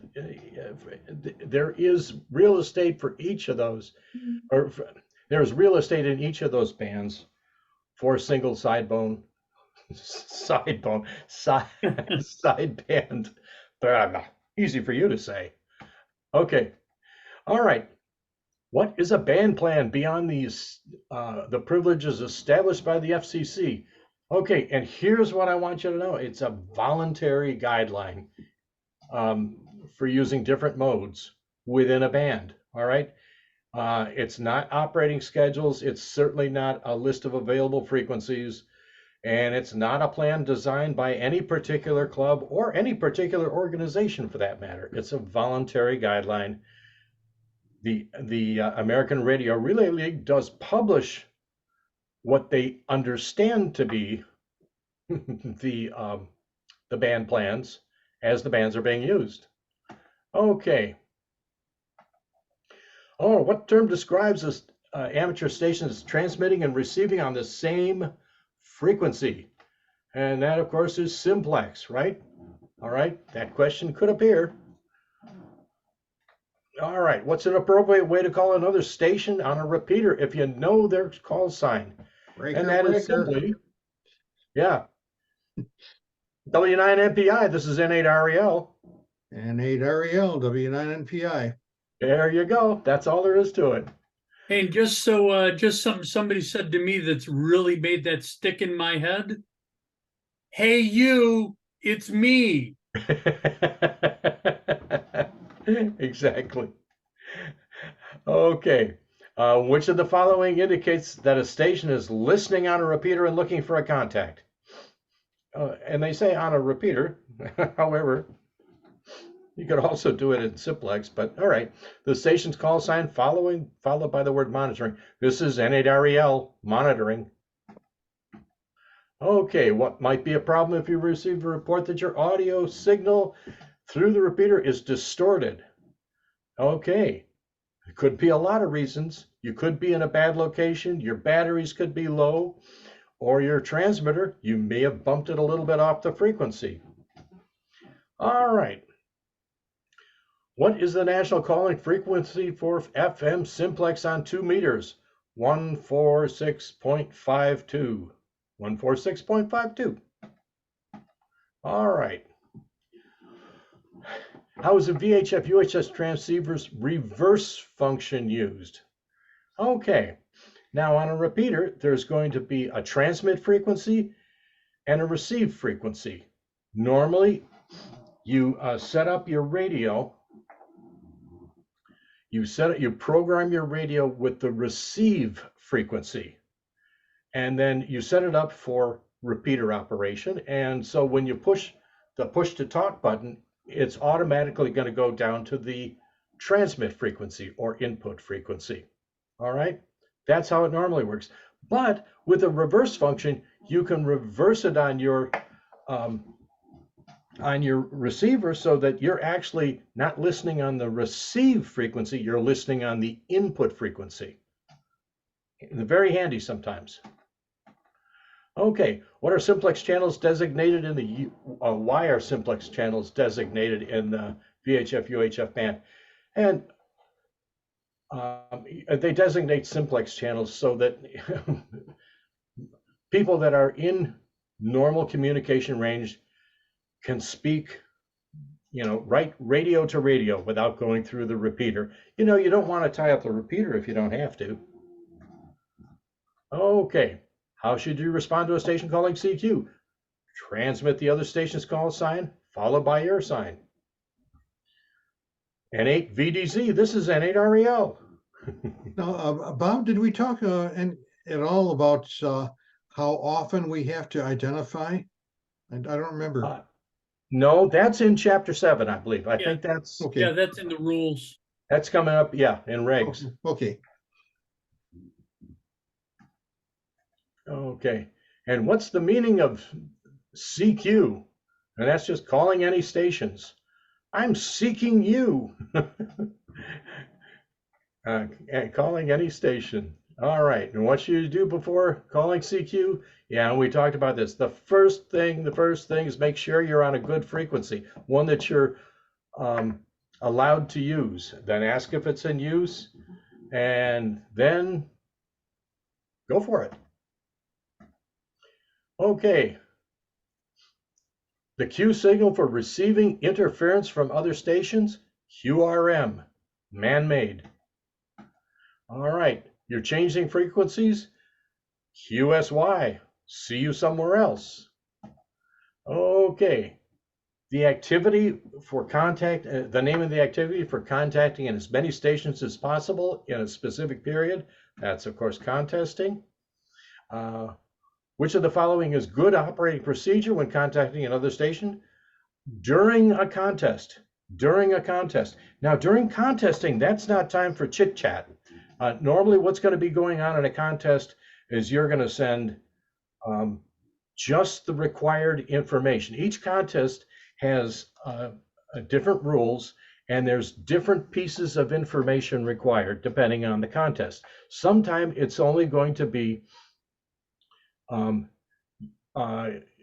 there is real estate for each of those, or there's real estate in each of those bands for single sideband. Easy for you to say. Okay. All right. What is a band plan beyond the privileges established by the FCC? Okay, and here's what I want you to know. It's a voluntary guideline for using different modes within a band, all right? It's not operating schedules. It's certainly not a list of available frequencies, and it's not a plan designed by any particular club or any particular organization for that matter. It's a voluntary guideline. The American Radio Relay League does publish what they understand to be the band plans as the bands are being used. Okay. Oh, what term describes this amateur station as transmitting and receiving on the same frequency? And that, of course, is simplex, right? All right, that question could appear. All right, what's an appropriate way to call another station on a repeater if you know their call sign? And that is simply, yeah, W9NPI, this is N8REL. N8REL, W9NPI. There you go. That's all there is to it. And just so, just somebody said to me that's really made that stick in my head. Hey, you, it's me. Exactly. Okay. Which of the following indicates that a station is listening on a repeater and looking for a contact? And they say on a repeater. However, you could also do it in simplex, but all right. The station's call sign followed by the word monitoring. This is N8REL, monitoring. Okay, what might be a problem if you receive a report that your audio signal through the repeater is distorted? Okay, it could be a lot of reasons. You could be in a bad location, your batteries could be low, or your transmitter, you may have bumped it a little bit off the frequency. All right. What is the national calling frequency for FM simplex on 2 meters? 146.52. 146.52. All right. How is a VHF UHF transceiver's reverse function used? Okay. Now on a repeater, there's going to be a transmit frequency and a receive frequency. Normally, you set up your radio. You program your radio with the receive frequency, and then you set it up for repeater operation. And so when you push the push to talk button, it's automatically going to go down to the transmit frequency or input frequency. All right, that's how it normally works. But with a reverse function, you can reverse it on your receiver so that you're actually not listening on the receive frequency, you're listening on the input frequency. Very handy sometimes. Okay, what are simplex channels designated in the, why are simplex channels designated in the VHF UHF band? And they designate simplex channels so that people that are in normal communication range can speak, right radio to radio without going through the repeater. You don't want to tie up the repeater if you don't have to. Okay, how should you respond to a station calling CQ? Transmit the other station's call sign, followed by your sign. N8 VDZ, this is N8REL. Now, Bob, did we talk at all about how often we have to identify? I don't remember. No, that's in chapter 7, I believe. I Yeah. think that's Okay. Yeah, that's in the rules. that's coming up, yeah, in regs. Okay. Okay. And what's the meaning of CQ? And that's just calling any stations. I'm seeking you. Calling any station. All right. And what should you do before calling CQ? Yeah, and we talked about this. The first thing is make sure you're on a good frequency, one that you're allowed to use. Then ask if it's in use, and then go for it. Okay. The Q signal for receiving interference from other stations, QRM, man-made. All right. You're changing frequencies, QSY, see you somewhere else. Okay. The activity for contact, the name of the activity for contacting in as many stations as possible in a specific period. That's, of course, contesting. Which of the following is good operating procedure when contacting another station? During a contest. During a contest. Now, during contesting, that's not time for chit chat. Normally, what's going to be going on in a contest is you're going to send just the required information. Each contest has different rules, and there's different pieces of information required depending on the contest. Sometimes it's only going to be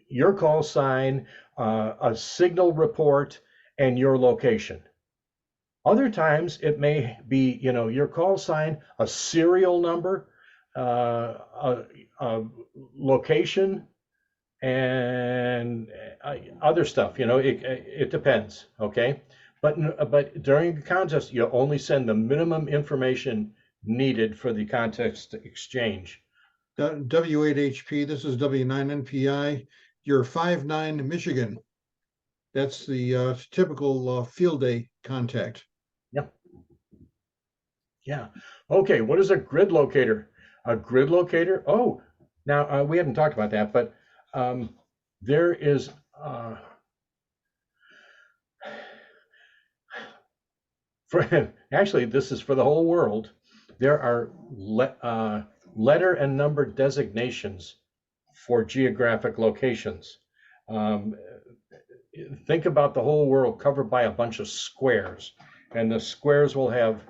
your call sign, a signal report, and your location. Other times it may be, your call sign, a serial number, a location, and other stuff. It depends. Okay, but during the contest, you only send the minimum information needed for the contest exchange. W8HP, this is W9NPI, you're 5-9 Michigan. That's the typical field day contact. Yeah. Okay. What is a grid locator? A grid locator. Oh, now we hadn't talked about that, but there is actually, this is for the whole world. There are letter and number designations for geographic locations. Think about the whole world covered by a bunch of squares, and the squares will have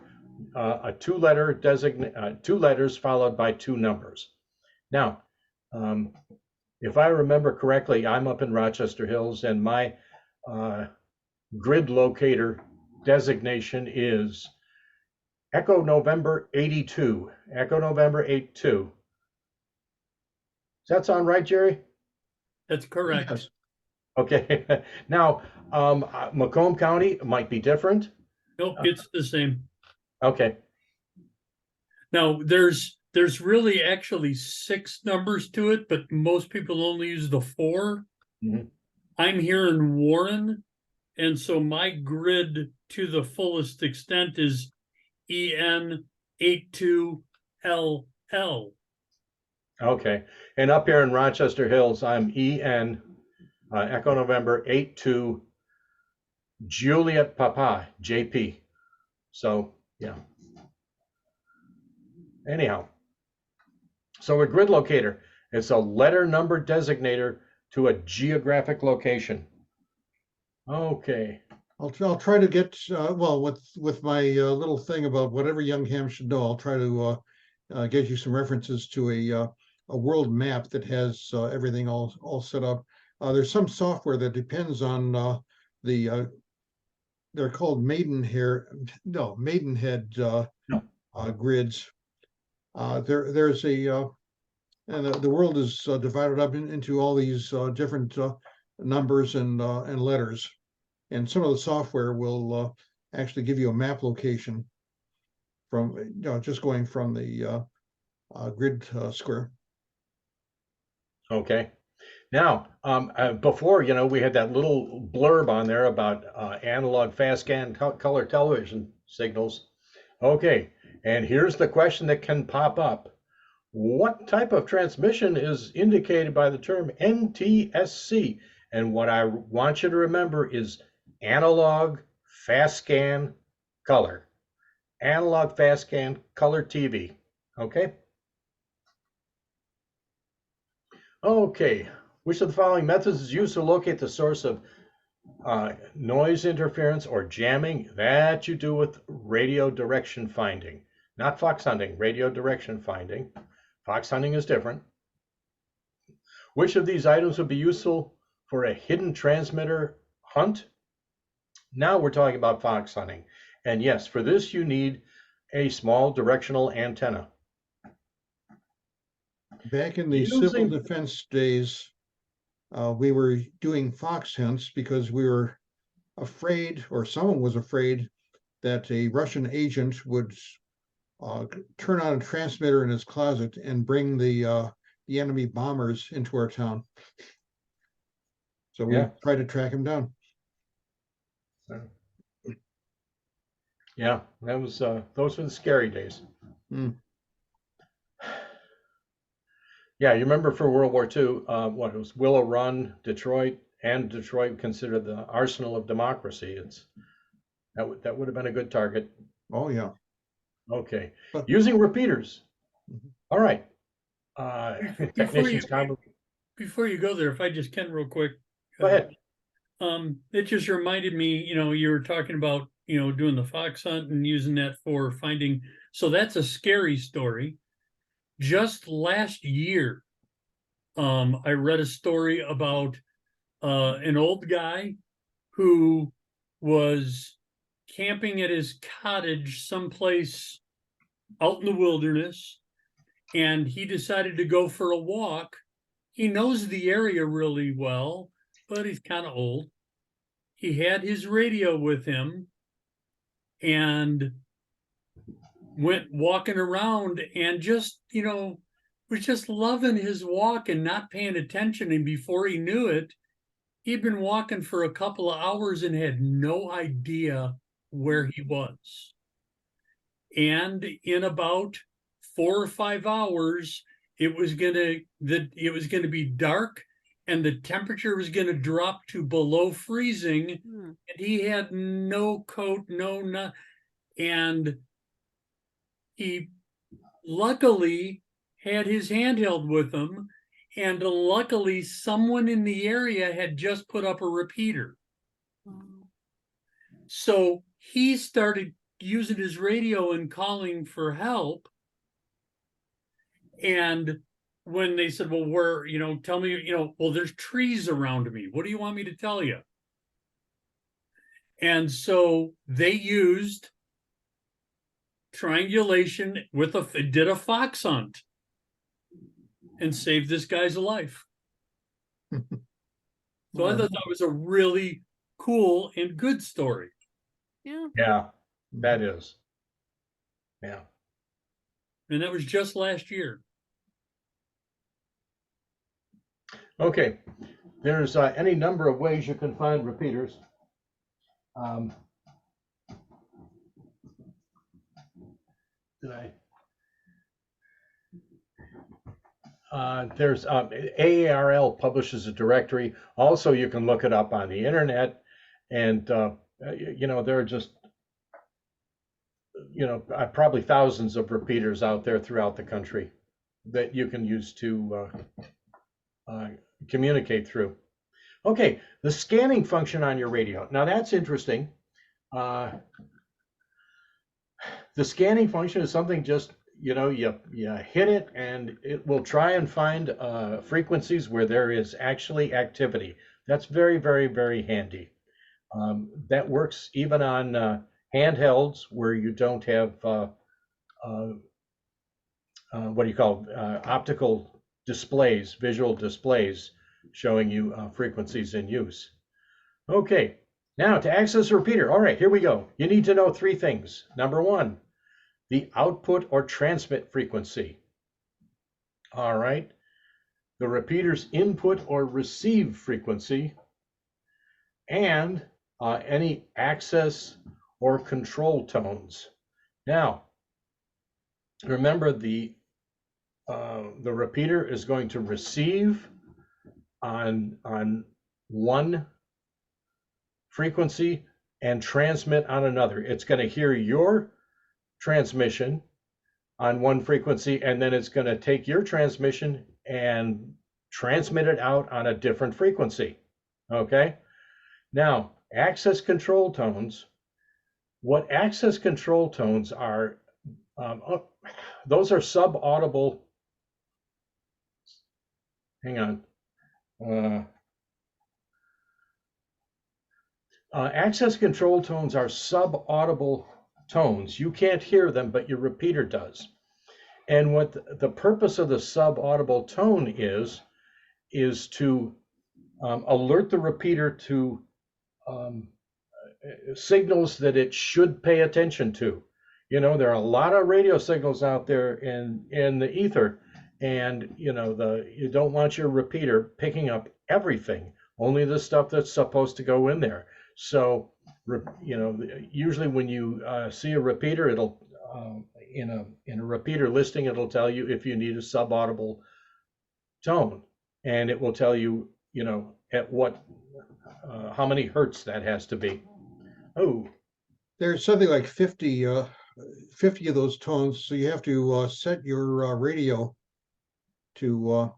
a two letters followed by two numbers. Now, if I remember correctly, I'm up in Rochester Hills, and my grid locator designation is Echo November 82. Echo November 82. Does that sound right, Jerry? That's correct. Yes. Okay. Now, Macomb County might be different. Nope, it's the same. Okay. Now, there's really actually 6 numbers to it, but most people only use the 4. Mhm. I'm here in Warren, and so my grid to the fullest extent is EN82LL. Okay. And up here in Rochester Hills, I'm EN Echo November 82 Juliet Papa JP. So yeah. Anyhow, so a grid locator is a letter number designator to a geographic location. Okay. I'll try to get well with my little thing about whatever young ham should know. I'll try to get you some references to a world map that has everything all set up. There's some software that depends on they're called Maidenhead grids. There's and the world is divided up into all these different numbers and letters, and some of the software will actually give you a map location from just going from the grid square. Okay. Now, before, we had that little blurb on there about analog fast scan color television signals. Okay, and here's the question that can pop up. What type of transmission is indicated by the term NTSC? And what I want you to remember is analog fast scan color. Analog fast scan color TV. Okay? Okay. Which of the following methods is used to locate the source of noise interference or jamming? That you do with radio direction finding. Not fox hunting, radio direction finding. Fox hunting is different. Which of these items would be useful for a hidden transmitter hunt? Now we're talking about fox hunting. And yes, for this you need a small directional antenna. Back in the civil defense days, we were doing fox hunts because we were afraid, or someone was afraid, that a Russian agent would turn on a transmitter in his closet and bring the enemy bombers into our town. So we tried to track him down. Yeah, that was those were the scary days. Yeah, you remember for World War II, what it was Willow Run, Detroit, and Detroit considered the arsenal of democracy. That would have been a good target. Oh yeah. Okay, using repeaters. All right. Before you go there, if I just can real quick. Go ahead. It just reminded me, you were talking about, doing the fox hunt and using that for finding. So that's a scary story. Just last year, I read a story about an old guy who was camping at his cottage someplace out in the wilderness, and he decided to go for a walk. He knows the area really well, but he's kind of old. He had his radio with him and went walking around and just, was just loving his walk and not paying attention. And before he knew it, he'd been walking for a couple of hours and had no idea where he was. And in about 4 or 5 hours, it was gonna be dark, and the temperature was gonna drop to below freezing. And he had no coat, and he luckily had his handheld with him, and luckily someone in the area had just put up a repeater. So he started using his radio and calling for help. And when they said, well, where, tell me, well, there's trees around me. What do you want me to tell you? And so they used triangulation did a fox hunt and saved this guy's life. So I thought that was a really cool and good story. Yeah. Yeah, that is. Yeah. And that was just last year. Okay, there's any number of ways you can find repeaters. There's AARL publishes a directory. Also, you can look it up on the internet, and there are just probably thousands of repeaters out there throughout the country that you can use to communicate through. Okay, the scanning function on your radio. Now that's interesting. The scanning function is something just, you hit it and it will try and find frequencies where there is actually activity. That's very, very, very handy. That works even on handhelds where you don't have optical displays, visual displays showing you frequencies in use. Okay, now to access a repeater. All right, here we go. You need to know 3 things. Number 1, the output or transmit frequency. All right, the repeater's input or receive frequency, and any access or control tones. Now, remember the repeater is going to receive on one frequency and transmit on another. It's going to hear your transmission on one frequency, and then it's going to take your transmission and transmit it out on a different frequency. Okay? Now, access control tones. What access control tones are, those are sub-audible. Hang on. Access control tones are sub-audible tones. You can't hear them, but your repeater does. And what the purpose of the sub-audible tone is to alert the repeater to signals that it should pay attention to. There are a lot of radio signals out there in the ether, and you don't want your repeater picking up everything, only the stuff that's supposed to go in there. So usually when you see a repeater, it'll in a repeater listing, it'll tell you if you need a sub-audible tone, and it will tell you at what how many hertz that has to be. Oh, There's something like 50 of those tones, so you have to set your radio to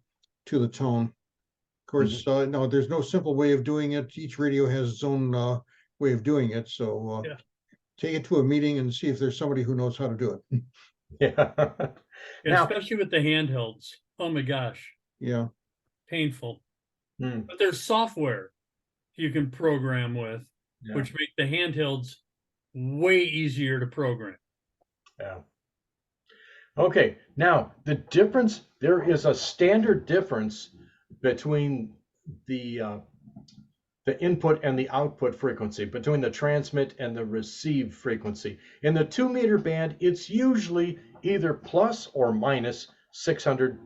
the tone. Of course, no, there's no simple way of doing it. Each radio has its own way of doing it. So Yeah. take it to a meeting and see if there's somebody who knows how to do it. yeah. And Now- especially with the handhelds. Oh my gosh. Yeah. painful. Hmm, But there's software you can program with, yeah, which make the handhelds way easier to program. yeah. Okay, now the difference, there is a standard difference between the input and the output frequency, between the transmit and the receive frequency. In the 2-meter band, it's usually either plus or minus 600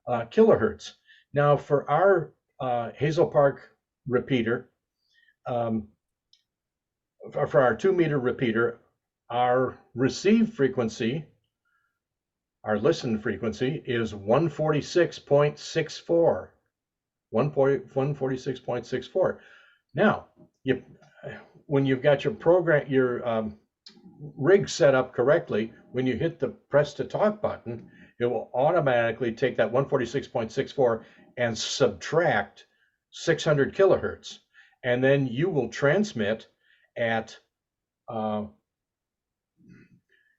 kilohertz. Now, for our Hazel Park repeater, for our 2-meter repeater, our receive frequency, our listen frequency is 146.64. 146.64. Now, when you've got your program, your rig set up correctly, when you hit the press to talk button, it will automatically take that 146.64 and subtract 600 kilohertz. And then you will transmit at,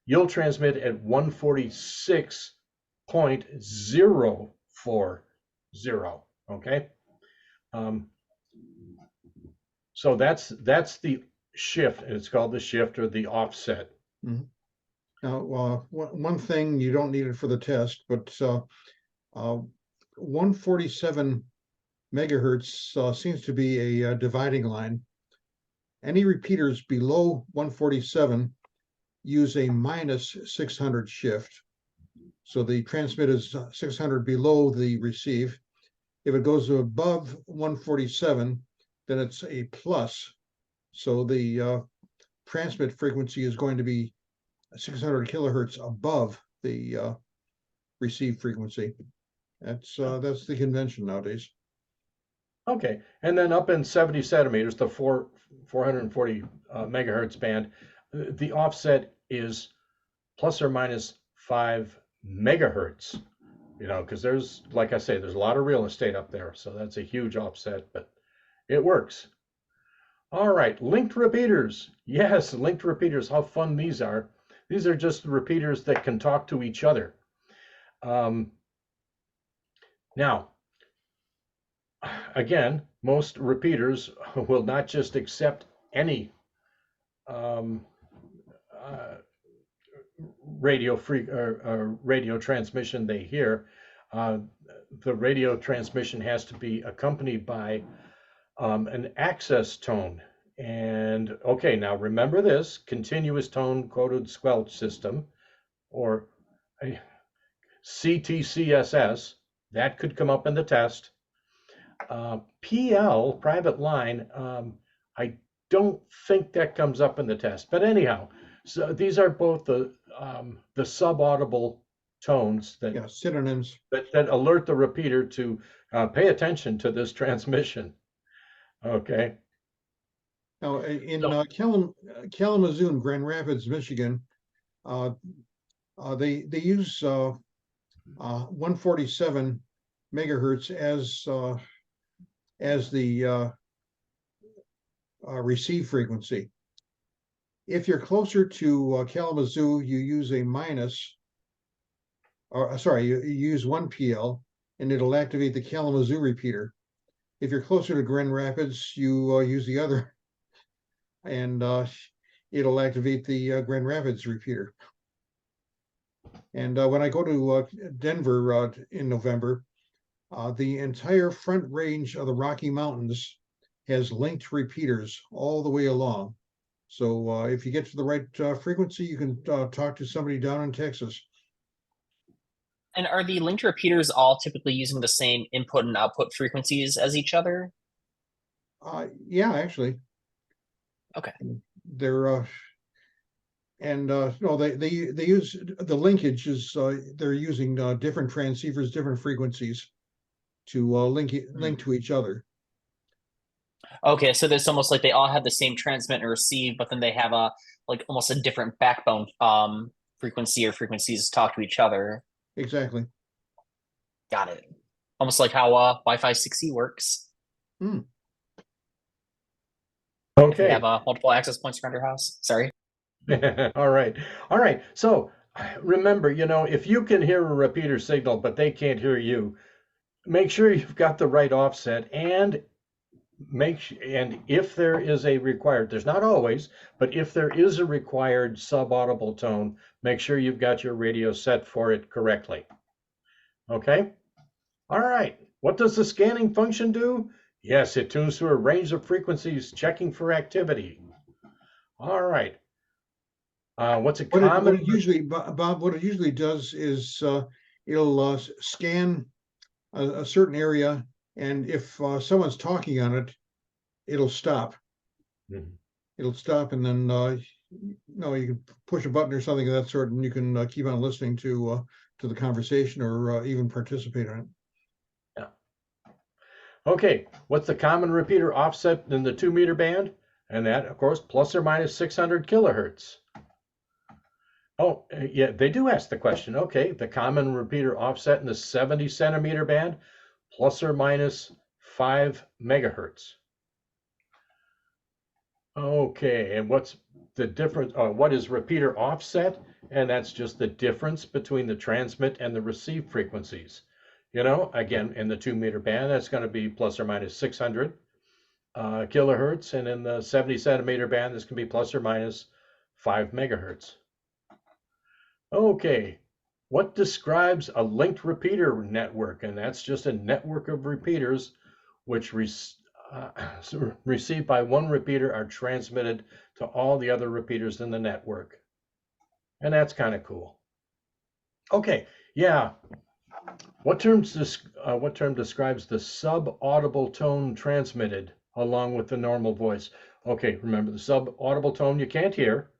you'll transmit at 146.040. Okay. So that's the shift, and it's called the shift or the offset. Now, one thing, you don't need it for the test, but 147 megahertz seems to be a dividing line. Any repeaters below 147 use a minus 600 shift. So the transmit is 600 below the receive. If it goes above 147, then it's a plus. So the transmit frequency is going to be 600 kilohertz above the receive frequency. That's the convention nowadays. Okay, and then up in 70 centimeters, the 440 megahertz band, the offset is plus or minus 5 megahertz. You know, because there's, like I say, there's a lot of real estate up there, so that's a huge offset, but it works. All right, linked repeaters. Yes, linked repeaters, how fun these are. These are just repeaters that can talk to each other. Now, again, most repeaters will not just accept any radio transmission they hear. The radio transmission has to be accompanied by an access tone. And okay, now remember this: continuous tone coded squelch system, or a CTCSS, that could come up in the test. PL, private line, I don't think that comes up in the test, but anyhow, so these are both the subaudible tones that, Yeah, synonyms. that alert the repeater to pay attention to this transmission. Okay. Now, in So- Kalamazoo and Grand Rapids, Michigan, they use 147 megahertz as the receive frequency. If you're closer to Kalamazoo, you use a minus, or sorry, you use 1 PL, and it'll activate the Kalamazoo repeater. If you're closer to Grand Rapids, you use the other, and it'll activate the Grand Rapids repeater. And when I go to Denver in November, the entire front range of the Rocky Mountains has linked repeaters all the way along. So if you get to the right frequency, you can talk to somebody down in Texas. And are the linked repeaters all typically using the same input and output frequencies as each other? Yeah, actually. Okay. They're no, they use the linkage is they're using different transceivers, different frequencies to link to each other. Okay, so there's almost like they all have the same transmit and receive, but then they have a like almost a different backbone frequency or frequencies talk to each other. Exactly. Got it. Almost like how Wi-Fi 6E works. If you Okay. have multiple access points around your house. Sorry. All right. All right. So remember, you know, if you can hear a repeater signal, but they can't hear you, make sure you've got the right offset, and and if there is a required, there's not always, but if there is a required subaudible tone, make sure you've got your radio set for it correctly. Okay? All right. What does the scanning function do? Yes, it tunes to a range of frequencies, checking for activity. All right. What's a What it common? usually, Bob, what it usually does is it'll scan a certain area, and if someone's talking on it, it'll stop. Mhm. It'll stop, and then you can push a button or something of that sort, and you can keep on listening to the conversation or even participate in it. Okay, what's the common repeater offset in the 2-meter band? And that, of course, plus or minus 600 kilohertz. Oh, yeah, they do ask the question. Okay, the common repeater offset in the 70 centimeter band, plus or minus 5 megahertz. Okay, and what's the difference? What is repeater offset? And that's just the difference between the transmit and the receive frequencies. You know, again, in the 2-meter band, that's going to be plus or minus 600 kilohertz, and in the 70 centimeter band, this can be plus or minus 5 megahertz. Okay, what describes a linked repeater network? And that's just a network of repeaters which received by one repeater are transmitted to all the other repeaters in the network. And that's kind of cool. Okay, yeah. What term describes the subaudible tone transmitted along with the normal voice? Okay, remember the subaudible tone you can't hear,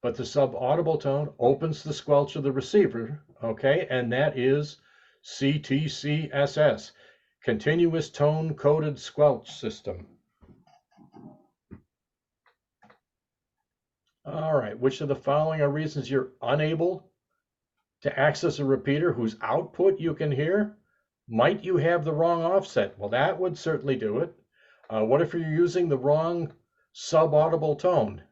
but the subaudible tone opens the squelch of the receiver, okay, and that is CTCSS, Continuous Tone Coded Squelch System. All right, which of the following are reasons you're unable to access a repeater whose output you can hear? Might you have the wrong offset? Well, that would certainly do it. What if you're using the wrong subaudible tone,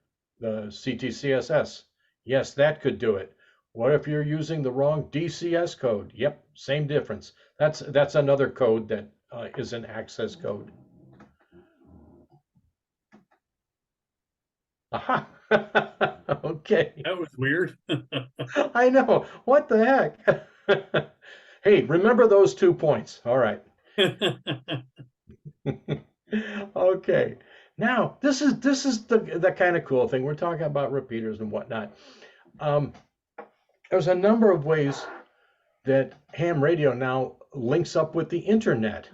the CTCSS? Yes, that could do it. What if you're using the wrong DCS code? Yep, same difference. That's another code that is an access code. Aha. Okay. That was weird. I know. What the heck? Hey, remember those 2 points. All right. Okay. Now, this is the kind of cool thing. We're talking about repeaters and whatnot. There's a number of ways that ham radio now links up with the internet.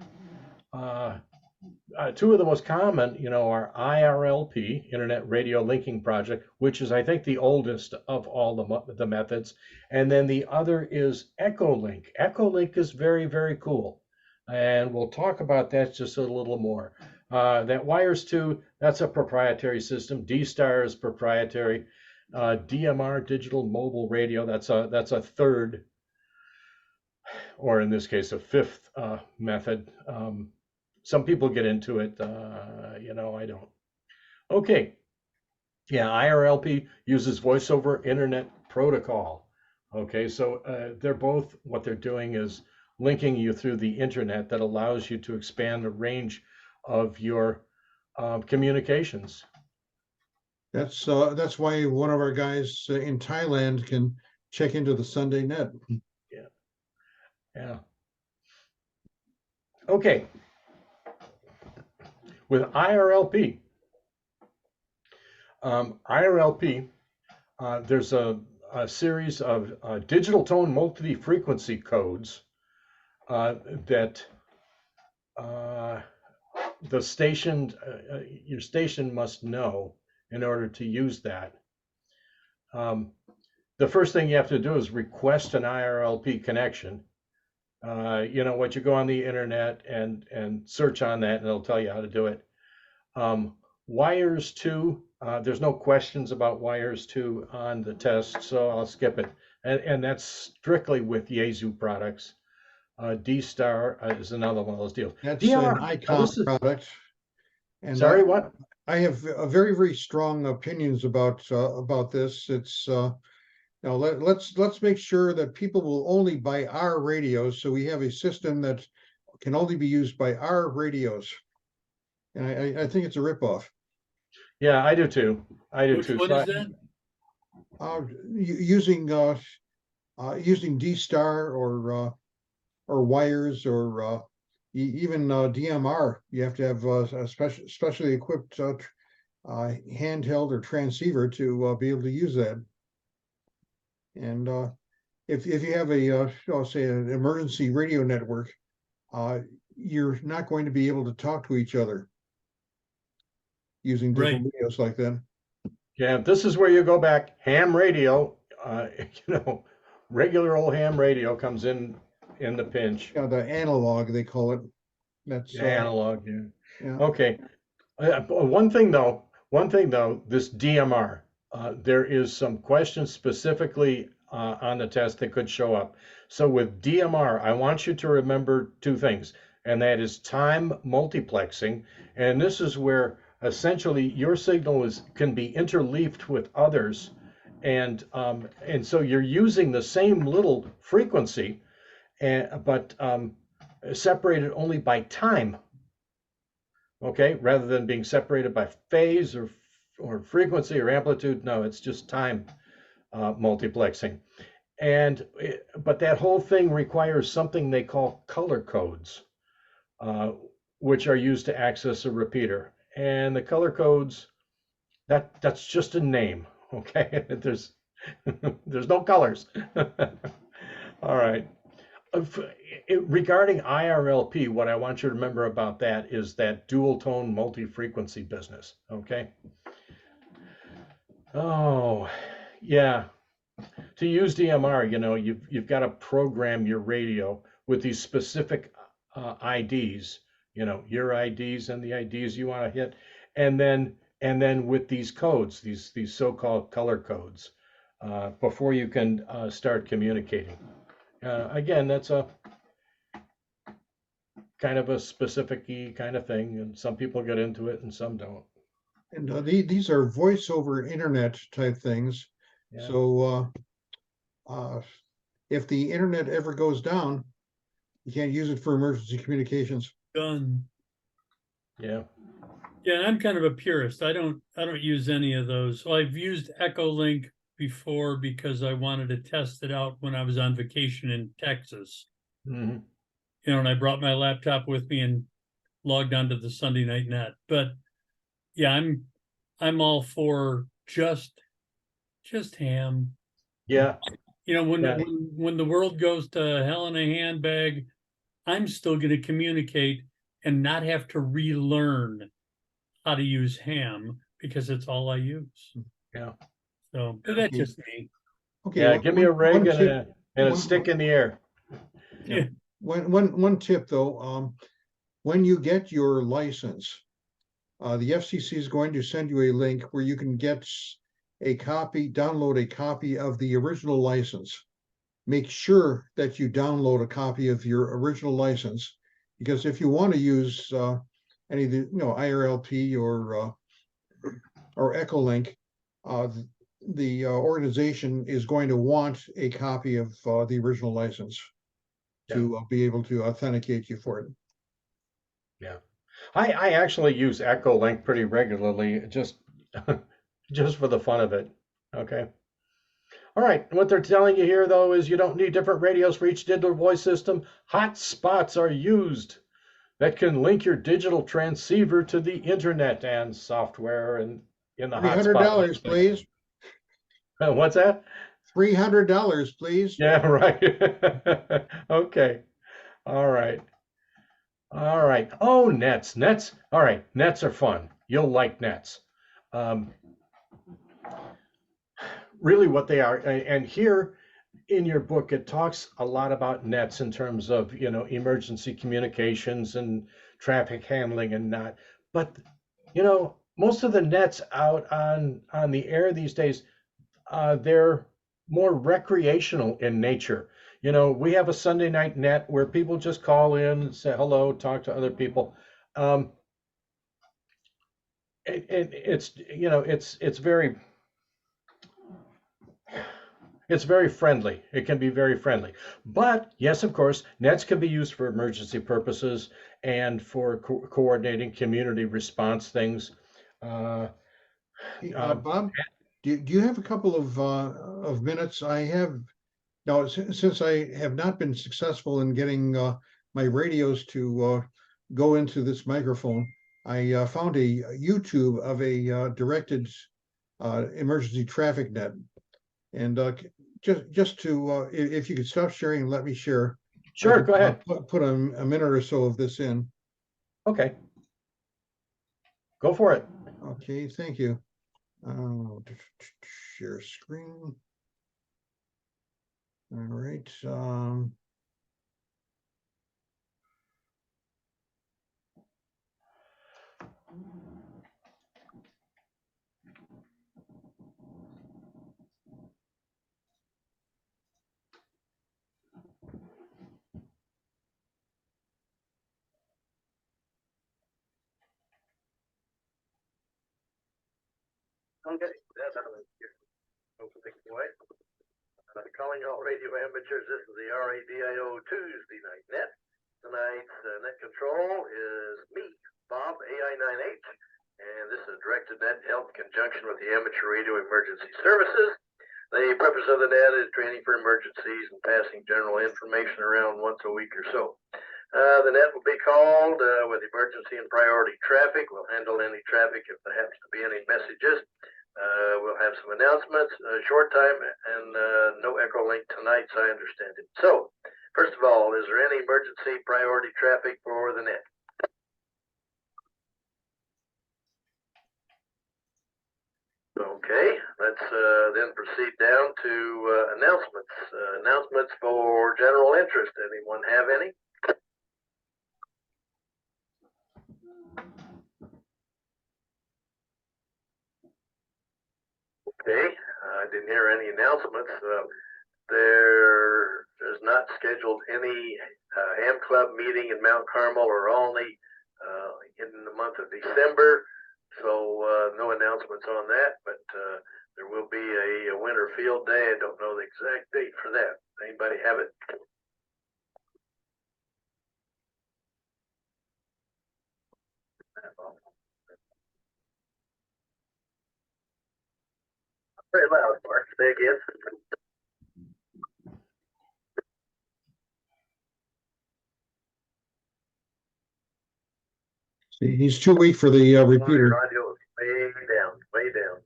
2 of the most common, are IRLP, Internet Radio Linking Project, which is, I think, the oldest of all the methods. And then the other is Echolink. Echolink is very, very cool. And we'll talk about that just a little more. That WIRES-2, that's a proprietary system. D-Star is proprietary. DMR, Digital Mobile Radio, that's a third, or in this case, a fifth method. Some people get into it, I don't. Okay, yeah, IRLP uses voice over internet protocol. Okay, so what they're doing is linking you through the internet that allows you to expand the range of your communications. That's why one of our guys in Thailand can check into the Sunday Net. Yeah. Okay. With IRLP, there's a series of digital tone multi-frequency codes that your station must know in order to use that. The first thing you have to do is request an IRLP connection. You go on the internet and search on that, and it'll tell you how to do it. WIRES-2, there's no questions about WIRES-2 on the test, so I'll skip it. And that's strictly with Yaesu products. D-Star is another one of those deals. That's DR, an icon product. And sorry, what? I have very, very strong opinions about this. It's now let's make sure that people will only buy our radios, so we have a system that can only be used by our radios. And I think it's a ripoff. Yeah, I do too. I do Which too. one So is that? Using D-Star or wires or even DMR, you have to have a specially equipped handheld or transceiver to be able to use that. And if you have I'll say an emergency radio network, you're not going to be able to talk to each other using different Right. radios like that. yeah, this is where you go back. Ham radio, you know, regular old ham radio comes in the pinch. The analog they call it. That's Analog. Yeah. yeah. Okay. One thing though, this DMR, there is some questions specifically on the test that could show up. So with DMR, I want you to remember two things, and that is time multiplexing, and this is where essentially your signal can be interleaved with others, and so you're using the same little frequency, but separated only by time. Okay, rather than being separated by phase or frequency or amplitude. No, it's just time multiplexing. But that whole thing requires something they call color codes, which are used to access a repeater. And the color codes, that's just a name. Okay, there's no colors. All right. Regarding IRLP, what I want you to remember about that is that dual tone multi-frequency business. Okay. Oh, yeah. To use DMR, you know, you've got to program your radio with these specific IDs. You know, your IDs and the IDs you want to hit, and then with these codes, these so-called color codes, before you can start communicating. Again, that's a kind of a specific-y kind of thing, and some people get into it and some don't. And these are voice over internet type things. Yeah. So if the internet ever goes down, you can't use it for emergency communications. Done. Yeah. Yeah, I'm kind of a purist. I don't use any of those. So I've used Echolink before because I wanted to test it out when I was on vacation in Texas. Mm-hmm. You know, and I brought my laptop with me and logged onto the Sunday Night Net. But yeah, I'm all for just ham. Yeah. You know, Yeah. when the world goes to hell in a handbag, I'm still going to communicate and not have to relearn how to use ham because it's all I use. Yeah. So, but that's just me. Okay. Yeah. Give me a rig one and tip- a one- stick in the air. Yeah. One tip though, when you get your license, the FCC is going to send you a link where you can download a copy of the original license. Make sure that you download a copy of your original license, because if you want to use any of the IRLP or Echolink, the organization is going to want a copy of the original license to be able to authenticate you for it. Yeah. I actually use Echolink pretty regularly, just for the fun of it. Okay. All right. What they're telling you here, though, is you don't need different radios for each digital voice system. Hotspots are used that can link your digital transceiver to the internet and software and in the hotspot. $300, please. What's that? $300, please. Yeah, right. Okay. All right. All right. Oh, nets. All right. Nets are fun. You'll like nets. Really what they are. And here in your book, it talks a lot about nets in terms of, emergency communications and traffic handling and not. But, most of the nets out on the air these days, they're more recreational in nature. We have a Sunday night net where people just call in and say hello, talk to other people. It's very, It's very friendly. It can be very friendly. But yes, of course, nets can be used for emergency purposes and for coordinating community response things. Hey, Um, Bob, do you have a couple of minutes? I have, now, since I have not been successful in getting my radios to go into this microphone, I found a YouTube of a directed emergency traffic net. And just to, if you could stop sharing and let me share. I Sure, can, go ahead. Put a minute or so of this in. Okay. Go for it. Okay, thank you. Share screen. All right. Okay, that's how it's here. Opening away. Calling all radio amateurs, this is the RADIO Tuesday night net. Tonight's net control is me, Bob, AI98, and this is directed net held in conjunction with the Amateur Radio Emergency Services. The purpose of the net is training for emergencies and passing general information around once a week or so. The net will be called with emergency and priority traffic. We'll handle any traffic if there happens to be any messages. We'll have some announcements, short time, and no echo link tonight, so I understand it. So, first of all, is there any emergency priority traffic for the net? Okay, let's then proceed down to announcements. Announcements for general interest. Anyone have any? Okay, I didn't hear any announcements. There is not scheduled any AM Club meeting in Mount Carmel or Olney in the month of December, so no announcements on that, but there will be a winter field day. I don't know the exact date for that. Anybody have it? Very loud, Mark. Say again. See, he's too weak for the repeater. Your audio is way down, way down.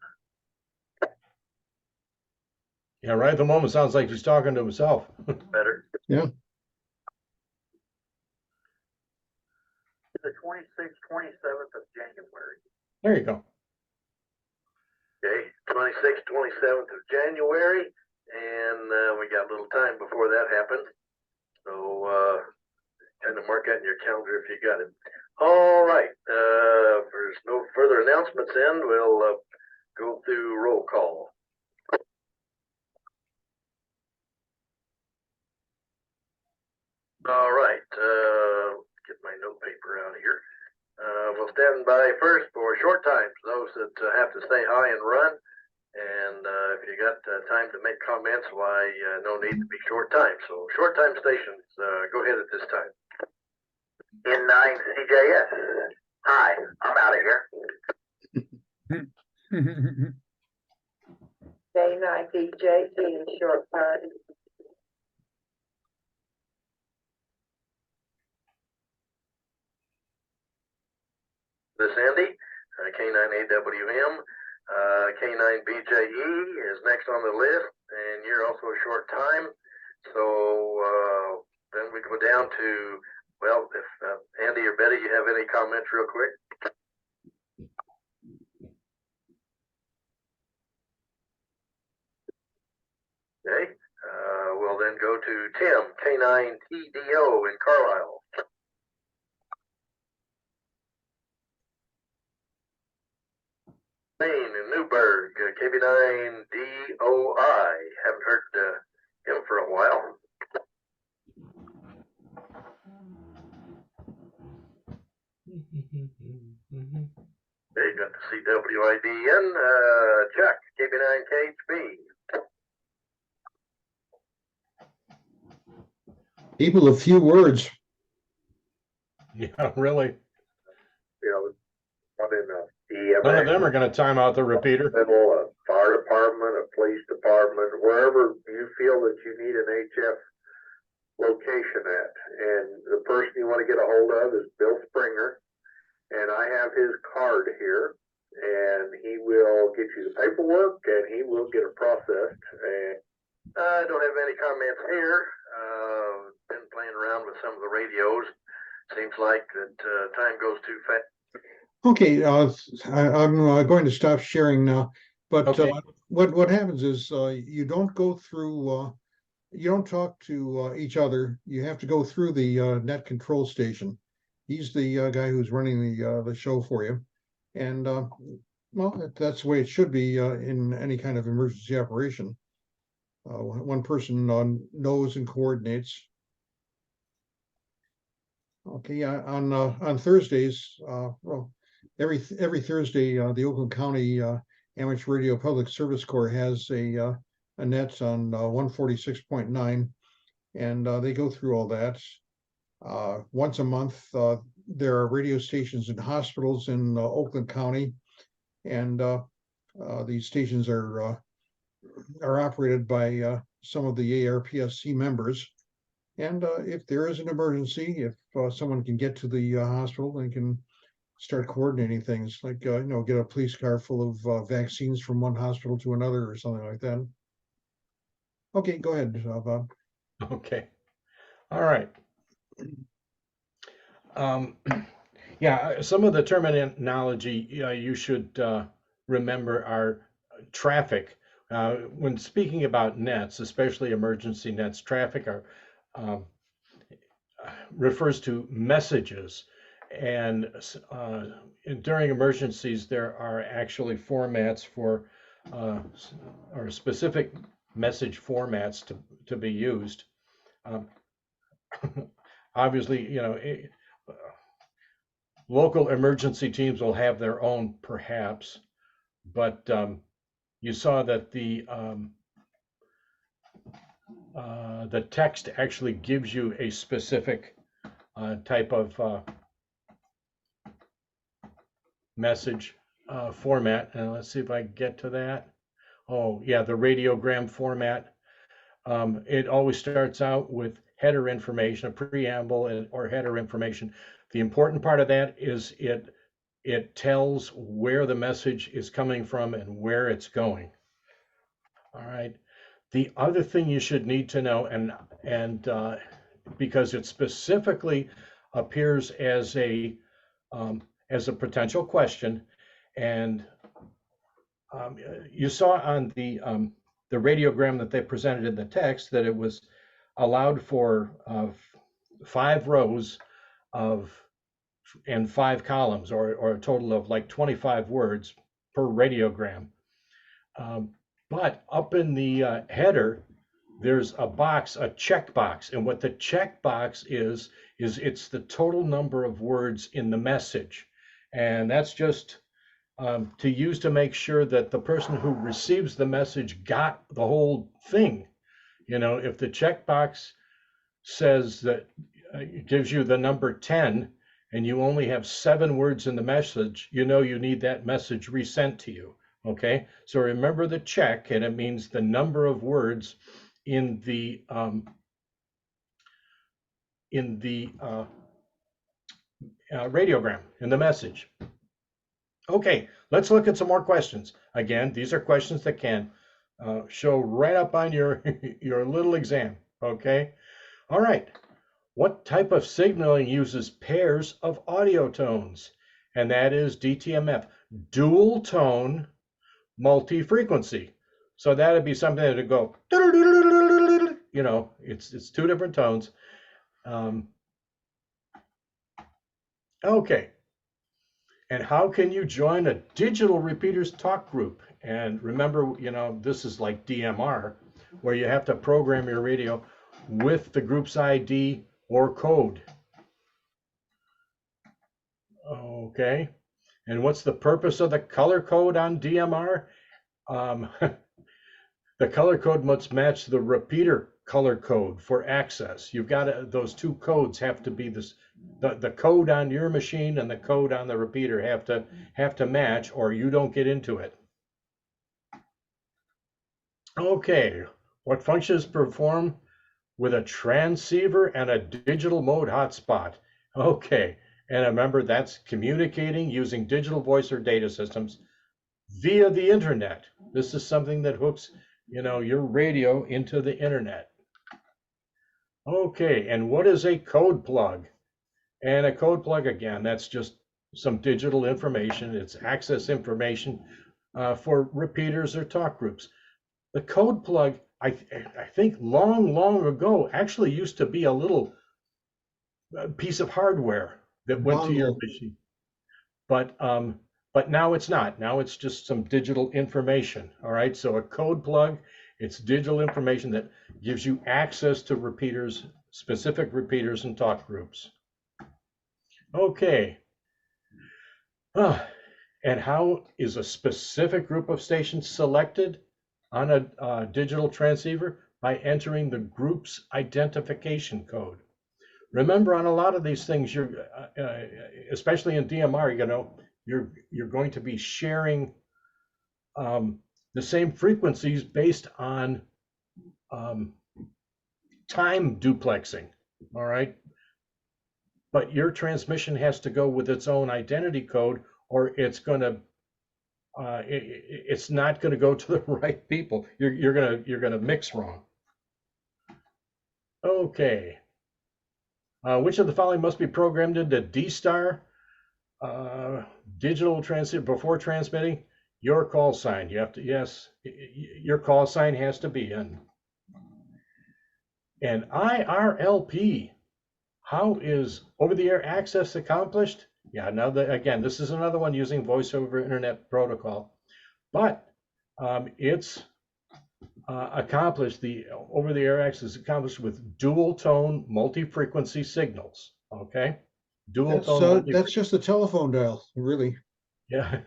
Yeah, right at the moment, sounds like he's talking to himself. Better. Yeah. The 26th, 27th of January. There you go. Okay, 26th, 27th of January, and we got a little time before that happens. So kind of mark that in your calendar if you got it. All right, if there's no further announcements then, we'll go through roll call. All right, get my note paper out of here. We'll stand by first for short times, those that have to stay high and run. And if you got time to make comments, why no need to be short time. So short time stations, go ahead at this time. In 9 CJS. Hi, I'm out of here. K9 PJC in short time. This Andy, K9AWM, K9BJE is next on the list, and you're also a short time. So then we go down to, well, if Andy or Betty, you have any comments real quick? Okay, we'll then go to Tim, K9TDO in Carlisle. In Newburgh, KB9DOI. Haven't heard him for a while. Okay, got the CWIDN. Chuck, KB9KHB. People of few words. Yeah, really. You know, one in the None of EMS, them are going to time out the repeater. a fire department, a police department, wherever you feel that you need an HF location at. And the person you want to get a hold of is Bill Springer. And I have his card here, and he will get you the paperwork, and he will get it processed. And I don't have any comments here. Been playing around with some of the radios. Seems like that time goes too fast. Okay, I'm going to stop sharing now. But Okay. what happens is you don't go through. You don't talk to each other. You have to go through the net control station. He's the guy who's running the show for you, and well, that's the way it should be in any kind of emergency operation. One person knows and coordinates. Okay, yeah, on Thursdays, well, every Thursday, the Oakland County Amateur Radio Public Service Corps has a net on 146.9, and they go through all that. Once a month, there are radio stations in hospitals in Oakland County, and these stations are operated by some of the ARPSC members. And if there is an emergency, if someone can get to the hospital, they can start coordinating things, like get a police car full of vaccines from one hospital to another or something like that. Okay, go ahead, Bob. Okay. All right. Yeah, some of the terminology you should remember are traffic. When speaking about nets, especially emergency nets, traffic are refers to messages, and during emergencies there are actually formats for or specific message formats to be used. Obviously, local emergency teams will have their own, perhaps, but you saw that the text actually gives you a specific type of message format. And let's see if I get to that. Oh, yeah, the radiogram format. It always starts out with header information, a preamble or header information. The important part of that is it tells where the message is coming from and where it's going. All right. The other thing you should need to know, and because it specifically appears as a potential question, and you saw on the radiogram that they presented in the text that it was allowed for 5 rows and 5 columns, or a total of like 25 words per radiogram. But up in the header, there's a box, a check box, and what the check box is it's the total number of words in the message, and that's just to use to make sure that the person who receives the message got the whole thing. If the checkbox says that it gives you the number 10 and you only have 7 words in the message, you need that message resent to you. Okay, so remember the check, and it means the number of words in the radiogram, in the message. Okay, let's look at some more questions. Again, these are questions that can show right up on your your little exam. Okay, all right. What type of signaling uses pairs of audio tones? And that is DTMF, dual tone multi-frequency. So that'd be something that would go, it's 2 different tones. Okay. And how can you join a digital repeaters talk group? And remember, this is like DMR, where you have to program your radio with the group's ID or code. Okay. And what's the purpose of the color code on DMR? The color code must match the repeater color code for access. You've got to, those two codes have to be this, the code on your machine and the code on the repeater have to match, or you don't get into it. Okay, what functions perform with a transceiver and a digital mode hotspot? Okay, and remember, that's communicating using digital voice or data systems via the internet. This is something that hooks, your radio into the internet. Okay, and what is a code plug? And a code plug, again, that's just some digital information. It's access information for repeaters or talk groups. The code plug, I think long ago, actually used to be a little piece of hardware that went to your machine. But now it's not. Now it's just some digital information. All right. So a code plug, it's digital information that gives you access to repeaters, specific repeaters and talk groups. Okay. And how is a specific group of stations selected on a digital transceiver? By entering the group's identification code. Remember, on a lot of these things, you're especially in DMR, you're going to be sharing the same frequencies based on time duplexing. All right, but your transmission has to go with its own identity code, or it's going to it's not going to go to the right people. You're gonna mix wrong. Okay. Which of the following must be programmed into D-Star digital transceiver before transmitting? Your call sign. You have to, yes, your call sign has to be in. And IRLP, how is over-the-air access accomplished? Yeah, now again, this is another one using voice over internet protocol, but it's accomplished, the over-the-air access accomplished with dual tone multi-frequency signals. Okay, dual tone. That's just a telephone dial, really. Yeah.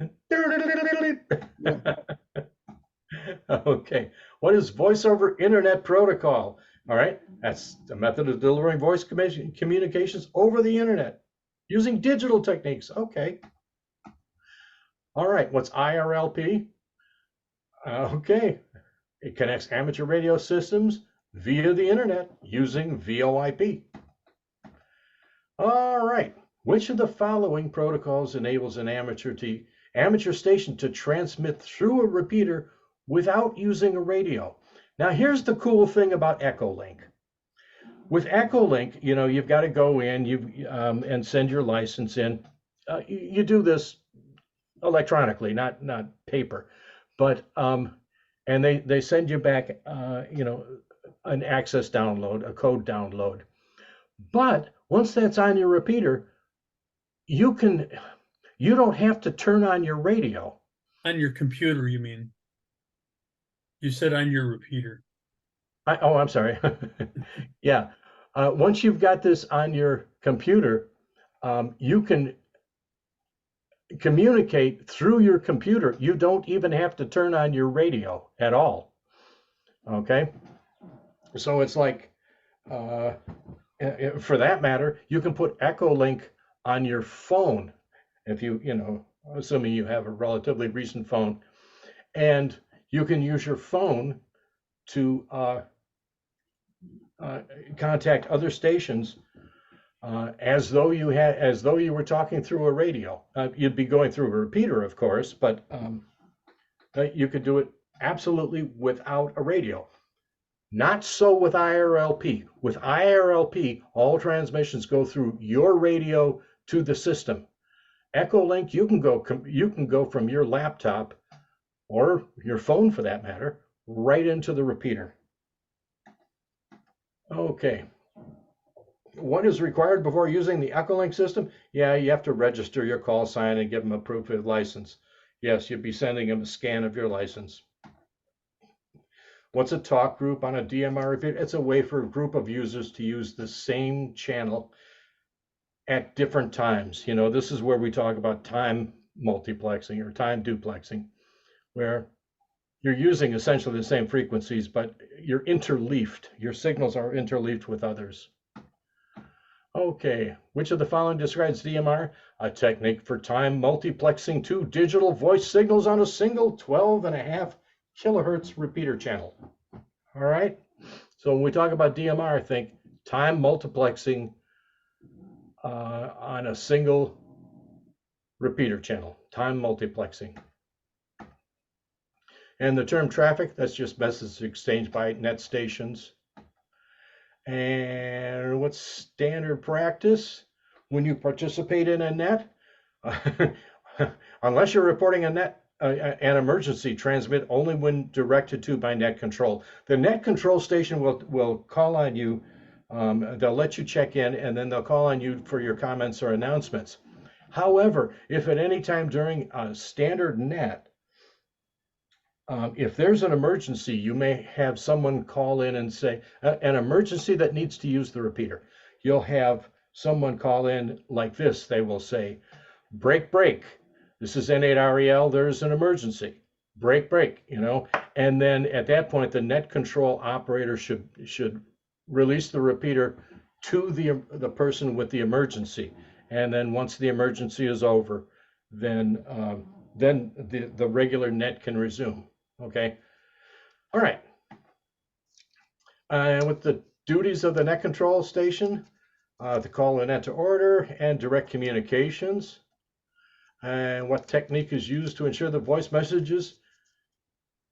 Okay. What is voice over internet protocol? All right, that's a method of delivering voice communications over the internet using digital techniques. Okay. All right. What's IRLP? Okay. It connects amateur radio systems via the internet using VoIP. All right. Which of the following protocols enables an amateur station to transmit through a repeater without using a radio? Now, here's the cool thing about Echolink. With Echolink, you've got to go in and send your license in. You do this electronically, not paper, but and they send you back, an access download, a code download. But once that's on your repeater, you don't have to turn on your radio. On your computer, you mean? You said on your repeater. I'm sorry. Yeah. Once you've got this on your computer, you can communicate through your computer. You don't even have to turn on your radio at all. Okay. So it's like, for that matter, you can put Echolink on your phone if assuming you have a relatively recent phone, and you can use your phone to contact other stations as though you were talking through a radio. You'd be going through a repeater, of course, but you could do it absolutely without a radio. Not so with IRLP. With IRLP, all transmissions go through your radio to the system. Echolink, you can go from your laptop or your phone, for that matter, right into the repeater. Okay. What is required before using the Echolink system? Yeah, you have to register your call sign and give them a proof of license. Yes, you'd be sending them a scan of your license. What's a talk group on a DMR repeater? It's a way for a group of users to use the same channel at different times. This is where we talk about time multiplexing or time duplexing, where you're using essentially the same frequencies, but you're interleafed. Your signals are interleafed with others. Okay, which of the following describes DMR? A technique for time multiplexing two digital voice signals on a single 12.5 kilohertz repeater channel. All right, so when we talk about DMR, think time multiplexing on a single repeater channel, time multiplexing. And the term traffic, that's just messages exchanged by net stations. And what's standard practice when you participate in a net? Unless you're reporting a net, an emergency, transmit only when directed to by net control. The net control station will call on you. They'll let you check in, and then they'll call on you for your comments or announcements. However, if at any time during a standard net, if there's an emergency, you may have someone call in and say, an emergency that needs to use the repeater. You'll have someone call in like this. They will say, break, break. This is N8REL, there's an emergency. Break, break, you know. And then at that point, the net control operator should release the repeater to the person with the emergency. And then once the emergency is over, then the regular net can resume. Okay. All right. And with the duties of the net control station, to call a net to order and direct communications. And what technique is used to ensure that voice messages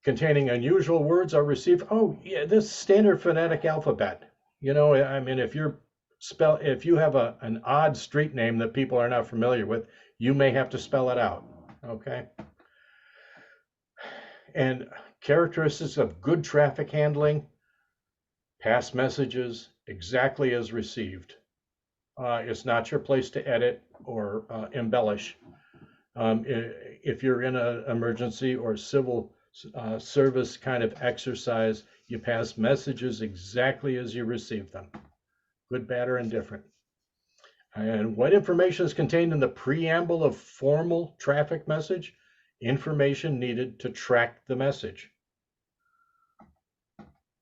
containing unusual words are received? Oh, yeah, this standard phonetic alphabet. You know, I mean, if you have an odd street name that people are not familiar with, you may have to spell it out. Okay. And characteristics of good traffic handling: pass messages exactly as received. It's not your place to edit or embellish. If you're in an emergency or civil service kind of exercise, you pass messages exactly as you receive them, good, bad, or indifferent. And what information is contained in the preamble of formal traffic message? Information needed to track the message.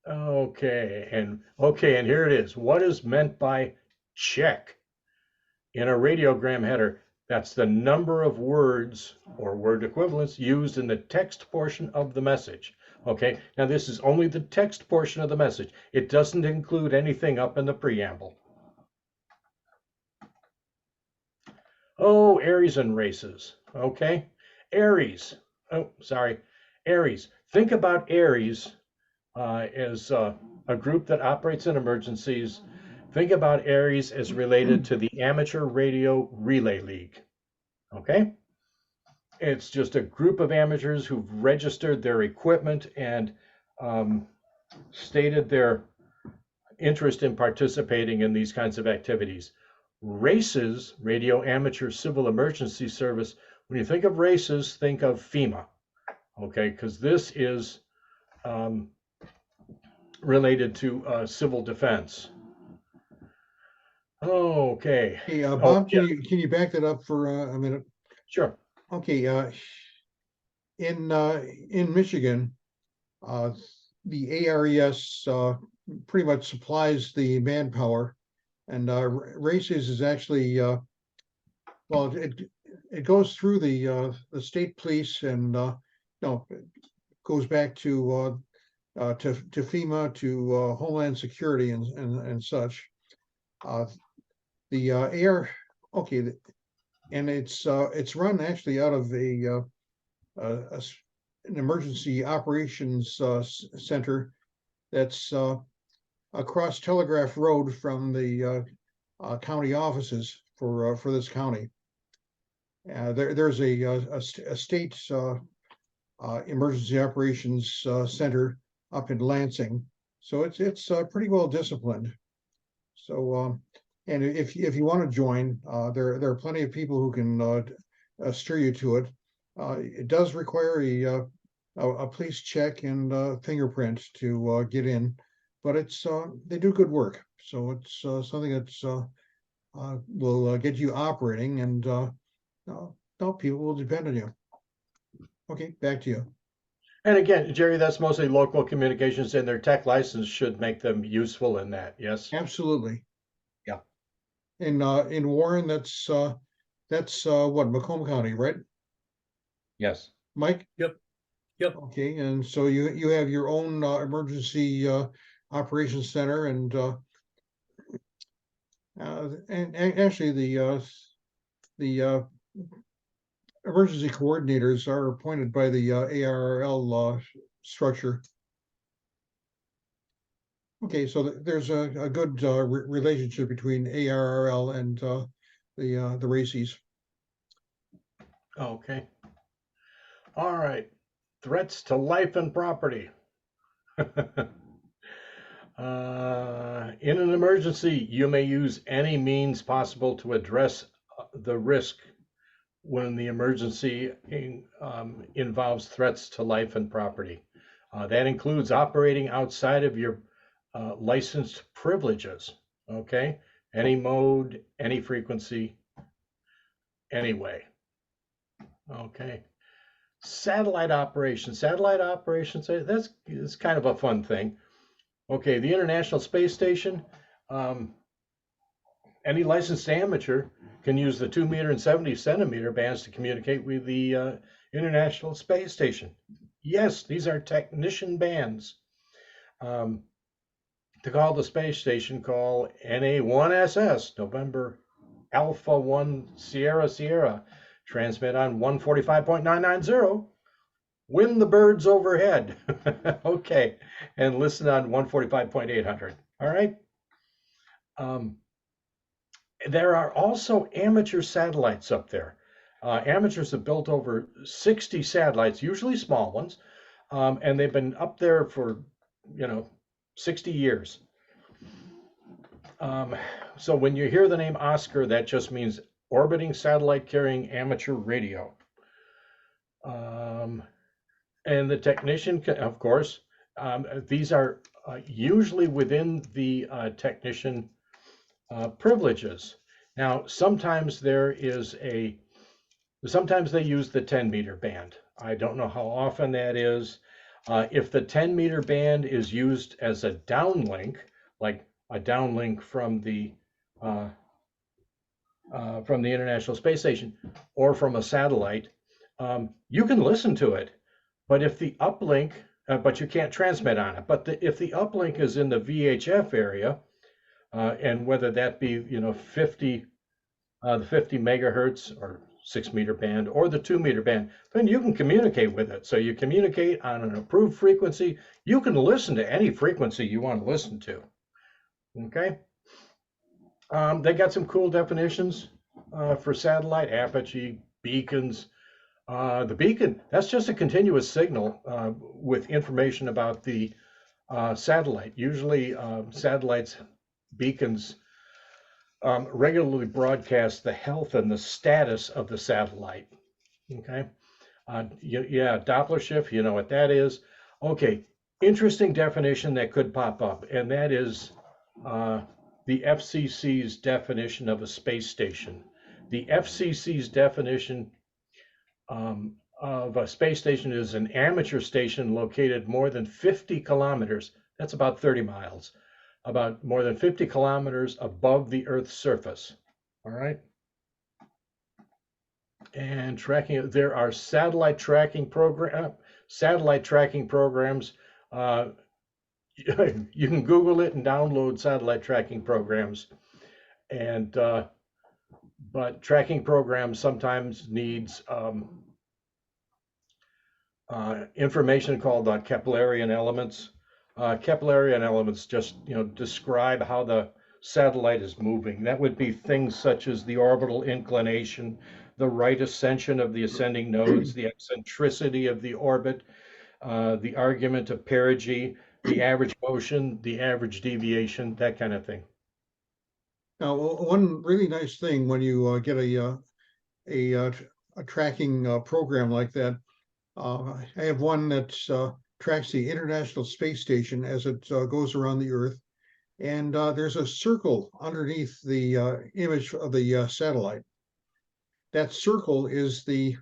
Okay, and here it is. What is meant by check? In a radiogram header, that's the number of words or word equivalents used in the text portion of the message. Okay, now this is only the text portion of the message. It doesn't include anything up in the preamble. Oh, Aries and races. Okay, Aries. Oh, sorry, Aries. Think about Aries as a group that operates in emergencies. Think about Aries as related to the Amateur Radio Relay League. Okay? It's just a group of amateurs who've registered their equipment and stated their interest in participating in these kinds of activities. Races, Radio Amateur Civil Emergency Service, when you think of races, think of FEMA. Okay? Because this is related to civil defense. Okay. Hey, Bob, can you back that up for a minute? Sure. Okay. In Michigan, the ARES pretty much supplies the manpower, and RACES is actually well, it goes through the state police, and no, it goes back to FEMA, to Homeland Security, and such. The AR, okay, and it's run actually out of an emergency operations center that's across Telegraph Road from the county offices for this county. There's a state emergency operations center up in Lansing, so it's pretty well disciplined. So. And if you want to join, there are plenty of people who can steer you to it. It does require a police check and fingerprint to get in, but they do good work. So it's something that's will get you operating, and no, people will depend on you. Okay, back to you. And again, Jerry, that's mostly local communications, and their tech license should make them useful in that. Yes. Absolutely. Yeah. In Warren, that's what, Macomb County, right, Yes. Mike? Yep. Yep. Okay, and so you have your own emergency operations center, and actually the emergency coordinators are appointed by the ARRL structure. Okay, so there's a good relationship between ARRL and the RACES. Okay. All right. Threats to life and property. In an emergency, you may use any means possible to address the risk when the emergency involves threats to life and property. That includes operating outside of your licensed privileges, okay? Any mode, any frequency, anyway. Okay. Satellite operations. Satellite operations, it's kind of a fun thing. Okay, the International Space Station, any licensed amateur can use the 2 meter and 70 centimeter bands to communicate with the International Space Station. Yes, these are technician bands. To call the space station, call NA1SS, November Alpha 1 Sierra Sierra. Transmit on 145.990. Win the birds overhead. Okay, and listen on 145.800. All right. There are also amateur satellites up there. Amateurs have built over 60 satellites, usually small ones, and they've been up there for 60 years. So when you hear the name Oscar, that just means orbiting satellite carrying amateur radio. And the technician, of course, these are usually within the technician privileges. Now, sometimes sometimes they use the 10 meter band. I don't know how often that is. If the 10 meter band is used as a downlink, like a downlink from the International Space Station or from a satellite, you can listen to it. But if the uplink, but you can't transmit on it. But if the uplink is in the VHF area, and whether that be 50 megahertz or 6 meter band or the 2 meter band, then you can communicate with it. So you communicate on an approved frequency. You can listen to any frequency you want to listen to. Okay. They got some cool definitions for satellite, apogee, beacons. The beacon, that's just a continuous signal with information about the satellite. Usually satellites, beacons regularly broadcast the health and the status of the satellite. Okay. Yeah, Doppler shift, you know what that is. Okay, interesting definition that could pop up, and that is the FCC's definition of a space station. The FCC's definition of a space station is an amateur station located more than 50 kilometers, that's about 30 miles, about more than 50 kilometers above the Earth's surface. All right. And tracking, there are satellite tracking programs. You can Google it and download satellite tracking programs. And but tracking programs sometimes needs information called Keplerian elements. Keplerian elements just describe how the satellite is moving. That would be things such as the orbital inclination, the right ascension of the ascending nodes, the eccentricity of the orbit, the argument of perigee, the average motion, the average deviation, that kind of thing. Now, one really nice thing when you get a tracking program like that, I have one that tracks the International Space Station as it goes around the Earth, and there's a circle underneath the image of the satellite. That circle is the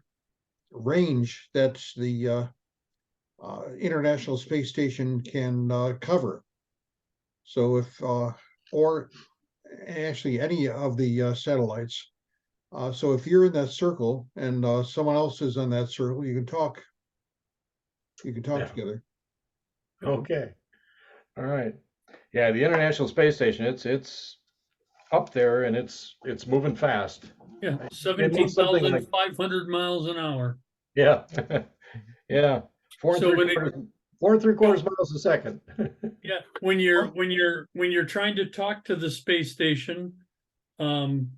range that the International Space Station can cover. So if, or actually any of the satellites. So if you're in that circle and someone else is on that circle, you can talk. You can talk Yeah. together. Okay. All right. Yeah, the International Space Station, it's up there and it's moving fast. Yeah, It looks something like 17,500 miles an hour. yeah. Yeah. So when it, 4.75 miles a second. yeah, when you're trying to talk to the space station, you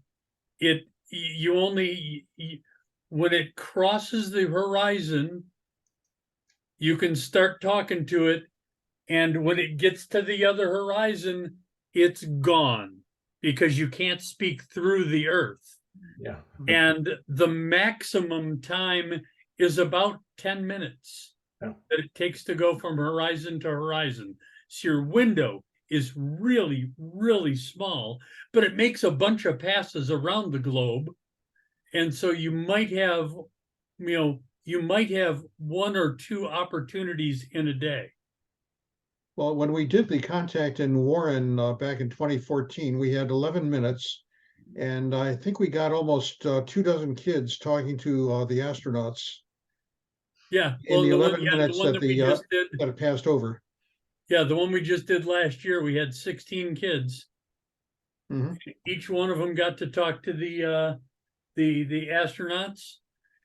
only, when it crosses the horizon, you can start talking to it. And when it gets to the other horizon, it's gone because you can't speak through the earth. Yeah. And the maximum time is about 10 minutes Yeah. that it takes to go from horizon to horizon. So your window is really, really small, but it makes a bunch of passes around the globe. And so you might have, you might have 1 or 2 opportunities in a day. Well, when we did the contact in Warren back in 2014, we had 11 minutes. And I think we got almost 24 kids talking to the astronauts Yeah. in the the 11 one minutes that we just did. that it passed over. Yeah, the one we just did last year, we had 16 kids. Mhm. Each one of them got to talk to the astronauts,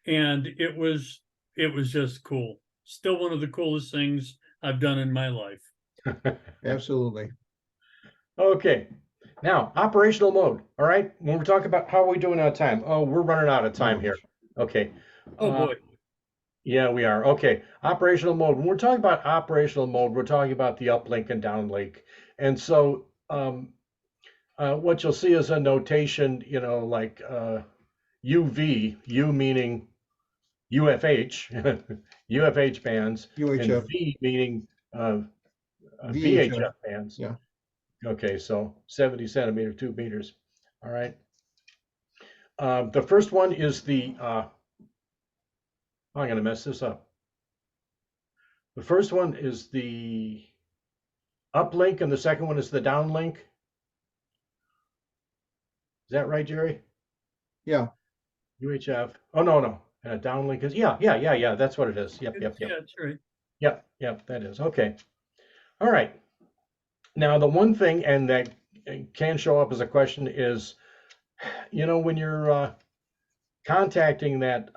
and it was just cool. Still one of the coolest things I've done in my life. Absolutely. Okay. Now, operational mode. All right. When we're talking about how are we doing on time? Oh, we're running out of time here. Okay. Oh boy. Yeah, we are. Okay. Operational mode. When we're talking about operational mode, we're talking about the uplink and downlink. And so what you'll see is a notation, like UV, U meaning UFH, UFH bands, UHF. and V meaning VHF. VHF bands. Yeah. Okay, so 70 centimeter, 2 meters. All right. The first one is I'm going to mess this up. The first one is the uplink, and the second one is the downlink. Is that right, Jerry? Yeah. UHF. Oh, no. Downlink is, yeah. That's what it is. Yep. Yeah, that's right. Yep, that is. Okay. All right. Now, the one thing, and that can show up as a question is, when you're contacting that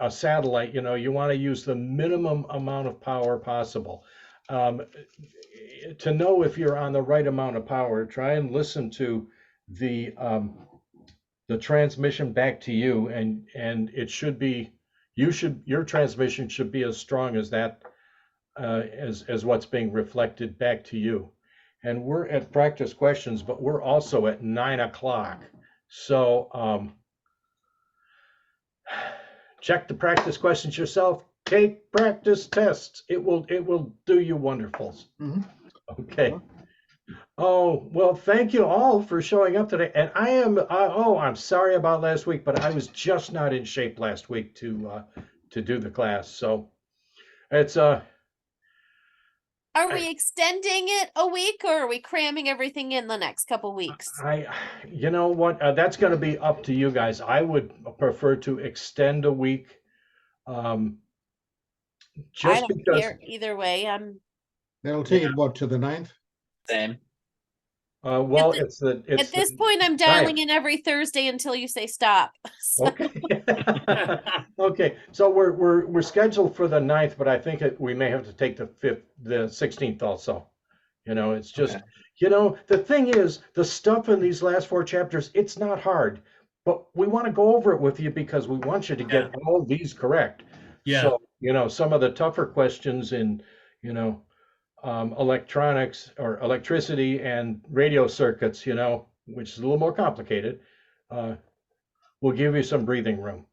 a satellite, you want to use the minimum amount of power possible. To know if you're on the right amount of power, try and listen to the transmission back to you, and it should be, your transmission should be as strong as that, as what's being reflected back to you. And we're at practice questions, but we're also at 9 o'clock. So check the practice questions yourself. Take practice tests. It will do you wonderfuls. Mhm. Okay. Oh, well, thank you all for showing up today. And I'm sorry about last week, but I was just not in shape last week to do the class. So it's Are we extending it a week or are we cramming everything in the next couple weeks? you know what, that's going to be up to you guys. I would prefer to extend a week. I Just don't because care either way. That'll take it what, to the 9th? Same. well, At it's the At this point, I'm dialing in every Thursday until you say stop. So- Okay. Okay, so we're scheduled for the 9th, but I think we may have to take the 16th also. It's just, the thing is, the stuff in these last 4 chapters, it's not hard, but we want to go over it with you because we want you to get all these correct. Yeah. So, some of the tougher questions in, electronics or electricity and radio circuits, which is a little more complicated, we'll give you some breathing room.